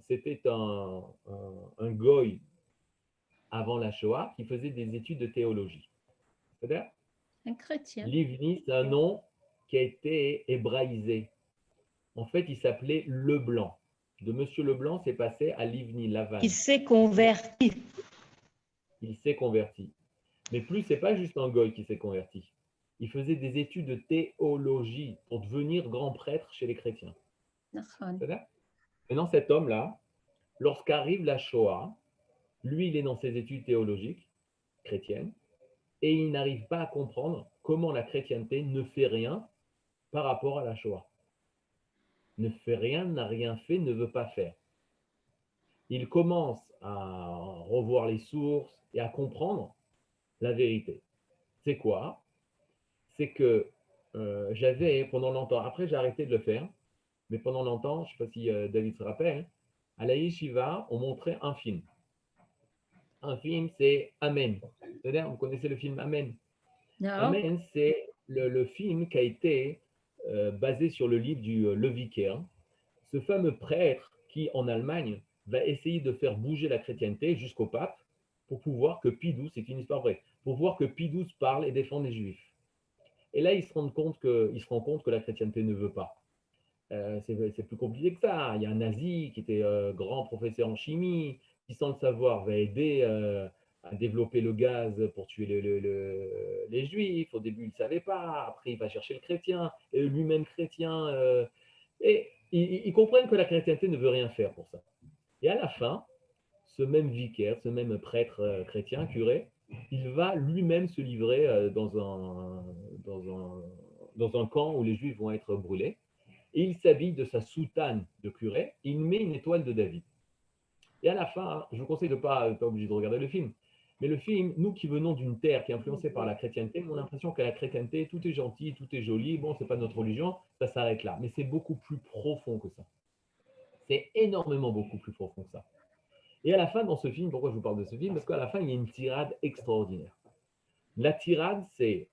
c'était un goy avant la Shoah qui faisait des études de théologie. C'est-à-dire un chrétien. Livni, c'est un nom qui a été hébraïsé. En fait, il s'appelait Leblanc. De Monsieur Leblanc, c'est passé à Livni Laval. Il s'est converti. Il s'est converti. Mais plus, c'est pas juste un goy qui s'est converti. Il faisait des études de théologie pour devenir grand prêtre chez les chrétiens. C'est-à-dire, maintenant, cet homme-là, lorsqu'arrive la Shoah, lui, il est dans ses études théologiques chrétiennes et il n'arrive pas à comprendre comment la chrétienté ne fait rien par rapport à la Shoah. Ne fait rien, n'a rien fait, ne veut pas faire. Il commence à revoir les sources et à comprendre la vérité. C'est quoi? C'est que j'avais pendant longtemps, après j'ai arrêté de le faire, mais pendant longtemps, je ne sais pas si David se rappelle, à la Yeshiva, on montrait un film. Un film, c'est Amen. C'est-à-dire, vous connaissez le film Amen? Non. Amen, c'est le film qui a été basé sur le livre du Le Vicaire, ce fameux prêtre qui, en Allemagne, va essayer de faire bouger la chrétienté jusqu'au pape pour pouvoir que Pie XII, c'est une histoire vraie, pour pouvoir que Pie XII parle et défende les juifs. Et là, il se rend compte que la chrétienté ne veut pas. C'est plus compliqué que ça. Il y a un nazi qui était grand professeur en chimie, qui sans le savoir va aider à développer le gaz pour tuer les juifs. Au début, il ne savait pas. Après, il va chercher le chrétien, et lui-même chrétien. Et ils comprennent que la chrétienté ne veut rien faire pour ça. Et à la fin, ce même vicaire, ce même prêtre chrétien, curé, il va lui-même se livrer dans un camp où les juifs vont être brûlés. Et il s'habille de sa soutane de curé, et il met une étoile de David. Et à la fin, je vous conseille de ne pas obligé de regarder le film, mais le film, nous qui venons d'une terre qui est influencée par la chrétienté, on a l'impression que la chrétienté, tout est gentil, tout est joli, bon, c'est pas notre religion, ça s'arrête là. Mais c'est beaucoup plus profond que ça. C'est énormément beaucoup plus profond que ça. Et à la fin, dans ce film, pourquoi je vous parle de ce film? Parce qu'à la fin, il y a une tirade extraordinaire. La tirade, c'est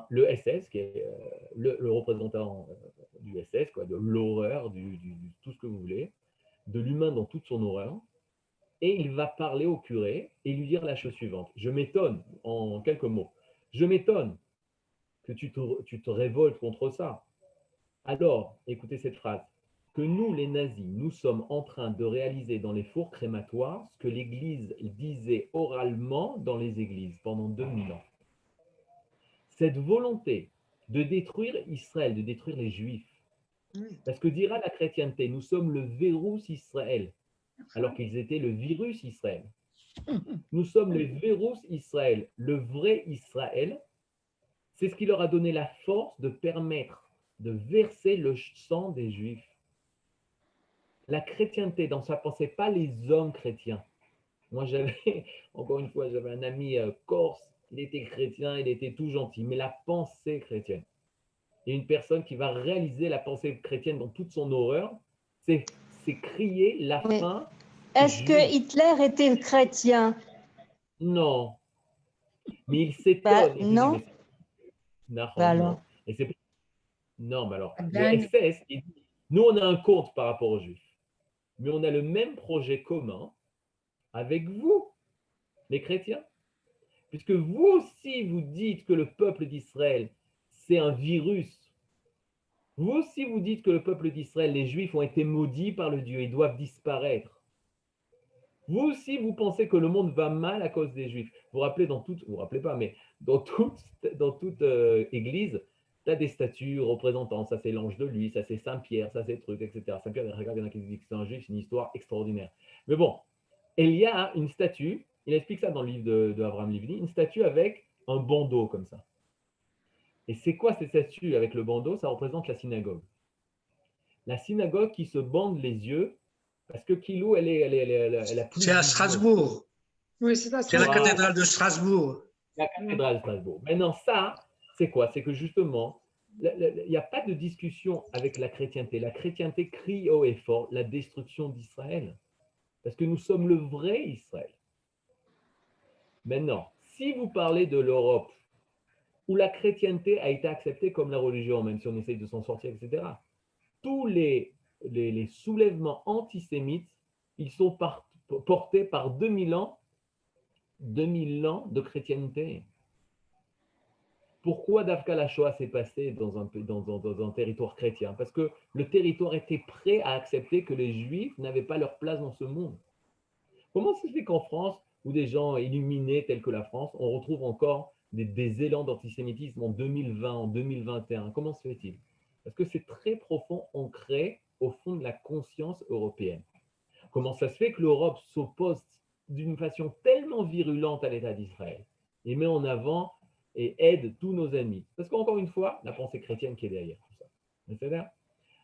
le SS, qui est le représentant du SS, quoi, de l'horreur, tout ce que vous voulez, de l'humain dans toute son horreur, et il va parler au curé et lui dire la chose suivante. Je m'étonne, en quelques mots, je m'étonne que tu te révoltes contre ça. Alors, écoutez cette phrase, que nous, les nazis, nous sommes en train de réaliser dans les fours crématoires ce que l'Église disait oralement dans les églises pendant 2000 ans. Cette volonté de détruire Israël, de détruire les Juifs, parce que dira la chrétienté, nous sommes le virus Israël, alors qu'ils étaient le virus Israël. Nous sommes le virus Israël, le vrai Israël. C'est ce qui leur a donné la force de permettre de verser le sang des Juifs. La chrétienté, dans sa pensée, pas les hommes chrétiens. Moi, encore une fois, j'avais un ami corse, il était chrétien, il était tout gentil, mais la pensée chrétienne. Et une personne qui va réaliser la pensée chrétienne dans toute son horreur, c'est crier la fin. Est-ce que Hitler était chrétien? Non. Mais il s'étonne. Non. Non. Alors. Et non, mais alors, le SS, il dit, nous, on a un compte par rapport aux Juifs, mais on a le même projet commun avec vous, les chrétiens. Puisque vous aussi, vous dites que le peuple d'Israël, c'est un virus. Vous aussi, vous dites que le peuple d'Israël, les Juifs, ont été maudits par le Dieu, ils doivent disparaître. Vous aussi, vous pensez que le monde va mal à cause des Juifs. Vous vous rappelez, vous vous rappelez pas, mais dans toute église, tu as des statues représentant, ça c'est l'ange de lui, ça c'est Saint-Pierre, ça c'est truc, etc. Saint-Pierre, regarde, il y en a qui disent que c'est un Juif, c'est une histoire extraordinaire. Mais bon, il y a une statue, il explique ça dans le livre de Abraham Livni, une statue avec un bandeau comme ça. Et c'est quoi cette statue avec le bandeau? Ça représente la synagogue. La synagogue qui se bande les yeux, parce que Kilou, elle a plus. C'est à Strasbourg. Oui, c'est à C'est la cathédrale de Strasbourg. La cathédrale de Strasbourg. Maintenant, ça, c'est quoi? C'est que justement, il n'y a pas de discussion avec la chrétienté. La chrétienté crie haut et fort la destruction d'Israël. Parce que nous sommes le vrai Israël. Maintenant, si vous parlez de l'Europe, où la chrétienté a été acceptée comme la religion, même si on essaye de s'en sortir, etc., tous les soulèvements antisémites, ils sont portés par 2000 ans de chrétienté. Pourquoi Davka la Shoah s'est passée dans un territoire chrétien? Parce que le territoire était prêt à accepter que les Juifs n'avaient pas leur place dans ce monde. Comment ça se fait qu'en France, où des gens illuminés tels que la France, on retrouve encore des élans d'antisémitisme en 2020, en 2021? Comment se fait-il? Parce que c'est très profond, ancré au fond de la conscience européenne. Comment ça se fait que l'Europe s'oppose d'une façon tellement virulente à l'État d'Israël et met en avant et aide tous nos ennemis? Parce qu'encore une fois, la pensée chrétienne qui est derrière tout ça. C'est-à-dire,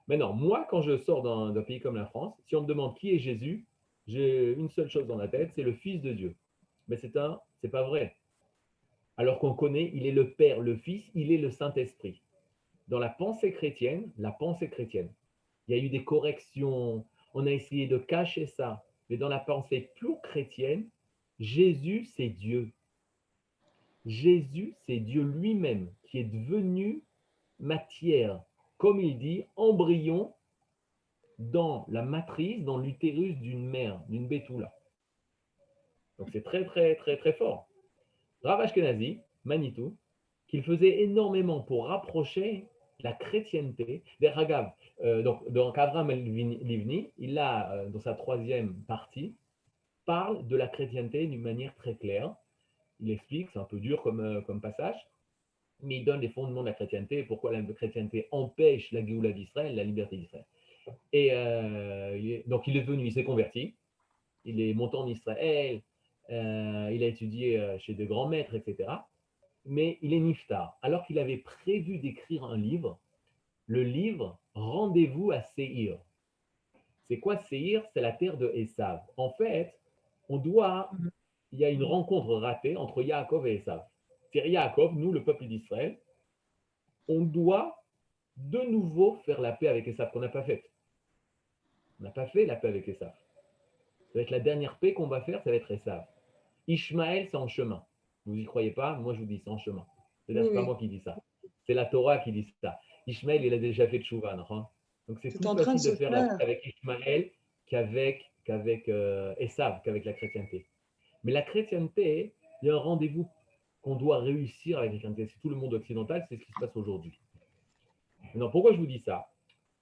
maintenant, moi, quand je sors d'un pays comme la France, si on me demande qui est Jésus, j'ai une seule chose dans la tête, c'est le Fils de Dieu. Mais c'est pas vrai. Alors qu'on connaît, il est le Père, le Fils, il est le Saint-Esprit. Dans la pensée chrétienne, il y a eu des corrections, on a essayé de cacher ça, mais dans la pensée plus chrétienne, Jésus, c'est Dieu. Jésus, c'est Dieu lui-même qui est devenu matière, comme il dit, embryon dans la matrice, dans l'utérus d'une mère, d'une Betula. Donc c'est très, très, très, très fort. Rav Ashkenazi, Manitou, qu'il faisait énormément pour rapprocher la chrétienté. Donc Avraham Livni, il a, dans sa troisième partie, parle de la chrétienté d'une manière très claire. Il explique, c'est un peu dur comme passage, mais il donne les fondements de la chrétienté et pourquoi la chrétienté empêche la Géoula d'Israël, la liberté d'Israël. Et donc il est venu, il s'est converti, il est monté en Israël, il a étudié chez de grands maîtres, etc. Mais il est niftar. Alors qu'il avait prévu d'écrire un livre, le livre Rendez-vous à Séhir. C'est quoi Séhir? C'est la terre de Esav. En fait, il y a une rencontre ratée entre Yaakov et Esav. C'est Yaakov, nous, le peuple d'Israël, on doit de nouveau faire la paix avec Esav qu'on n'a pas faite. On n'a pas fait la paix avec Esav. Ça va être la dernière paix qu'on va faire, ça va être Esav. Ishmaël, c'est en chemin. Vous n'y croyez pas? Moi, je vous dis, c'est en chemin. C'est-à-dire, c'est pas moi qui dis ça. C'est la Torah qui dit ça. Ishmaël, il a déjà fait Tchouva. Donc, c'est plus facile de faire la paix avec Ishmaël qu'avec Esav, qu'avec la chrétienté. Mais la chrétienté, il y a un rendez-vous qu'on doit réussir avec la chrétienté. C'est tout le monde occidental, c'est ce qui se passe aujourd'hui. Maintenant, pourquoi je vous dis ça?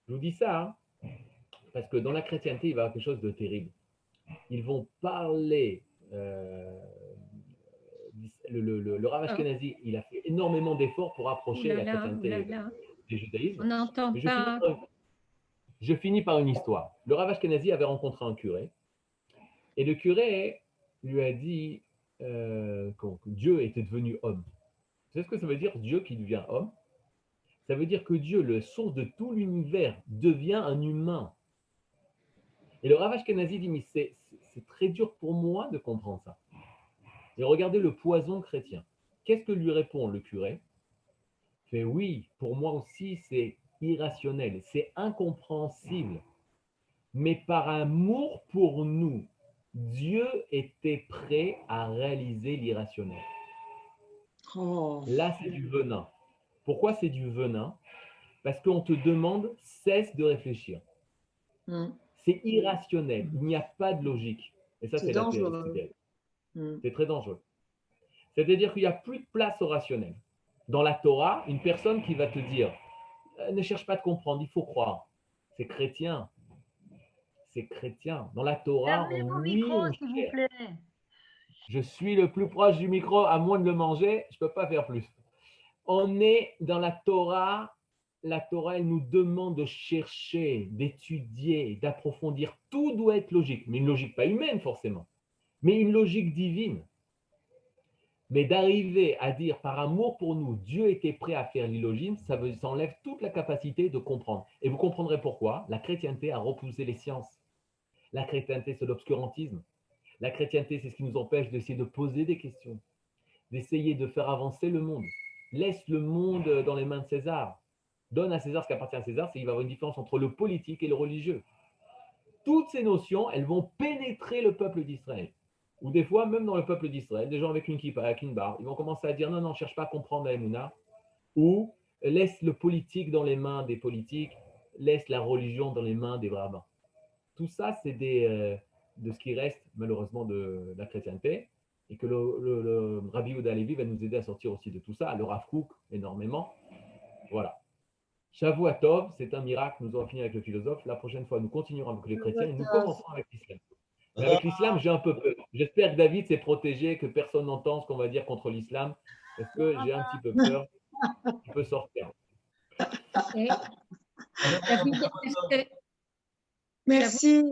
Je vous dis ça parce que dans la chrétienté, il va y avoir quelque chose de terrible. Ils vont parler. Le Rav Ashkenazi, il a fait énormément d'efforts pour approcher la chrétienté du judaïsme. On n'entend pas. Je finis par une histoire. Le Rav Ashkenazi avait rencontré un curé et le curé lui a dit que Dieu était devenu homme. Vous savez ce que ça veut dire, Dieu qui devient homme? Ça veut dire que Dieu, le source de tout l'univers, devient un humain. Et le Rav Ashkenazi dit, mais c'est très dur pour moi de comprendre ça. Et regardez le poison chrétien. Qu'est-ce que lui répond le curé? Il fait, oui, pour moi aussi, c'est irrationnel, c'est incompréhensible. Mais par amour pour nous, Dieu était prêt à réaliser l'irrationnel. Oh. Là, c'est du venin. Pourquoi c'est du venin? Parce qu'on te demande, cesse de réfléchir. C'est irrationnel, il n'y a pas de logique. Et ça, c'est dangereux. C'est très dangereux. C'est-à-dire qu'il n'y a plus de place au rationnel. Dans la Torah, une personne qui va te dire ne cherche pas à comprendre, il faut croire. C'est chrétien. C'est chrétien. Dans la Torah, je suis le plus proche du micro, à moins de le manger, je ne peux pas faire plus. On est dans la Torah, elle nous demande de chercher, d'étudier, d'approfondir. Tout doit être logique, mais une logique pas humaine forcément, mais une logique divine. Mais d'arriver à dire par amour pour nous, Dieu était prêt à faire l'illogisme, ça enlève toute la capacité de comprendre. Et vous comprendrez pourquoi la chrétienté a repoussé les sciences. La chrétienté, c'est l'obscurantisme. La chrétienté, c'est ce qui nous empêche d'essayer de poser des questions, d'essayer de faire avancer le monde. Laisse le monde dans les mains de César. Donne à César ce qui appartient à César, c'est qu'il va y avoir une différence entre le politique et le religieux. Toutes ces notions, elles vont pénétrer le peuple d'Israël. Ou des fois, même dans le peuple d'Israël, des gens avec une kippa, avec une barbe, ils vont commencer à dire non, ne cherche pas à comprendre la Emouna. Ou laisse le politique dans les mains des politiques, laisse la religion dans les mains des rabbins. Tout ça, c'est de ce qui reste malheureusement de la chrétienté. Et que le Rabbi Yehuda Halevi va nous aider à sortir aussi de tout ça, le Rav Kook énormément. Voilà. Shavua Tov, c'est un miracle, nous allons finir avec le philosophe. La prochaine fois, nous continuerons avec les chrétiens et nous commencerons avec l'islam. Mais avec l'islam, j'ai un peu peur. J'espère que David s'est protégé, que personne n'entend ce qu'on va dire contre l'islam, parce que j'ai un petit peu peur qu'il peut sortir. Merci.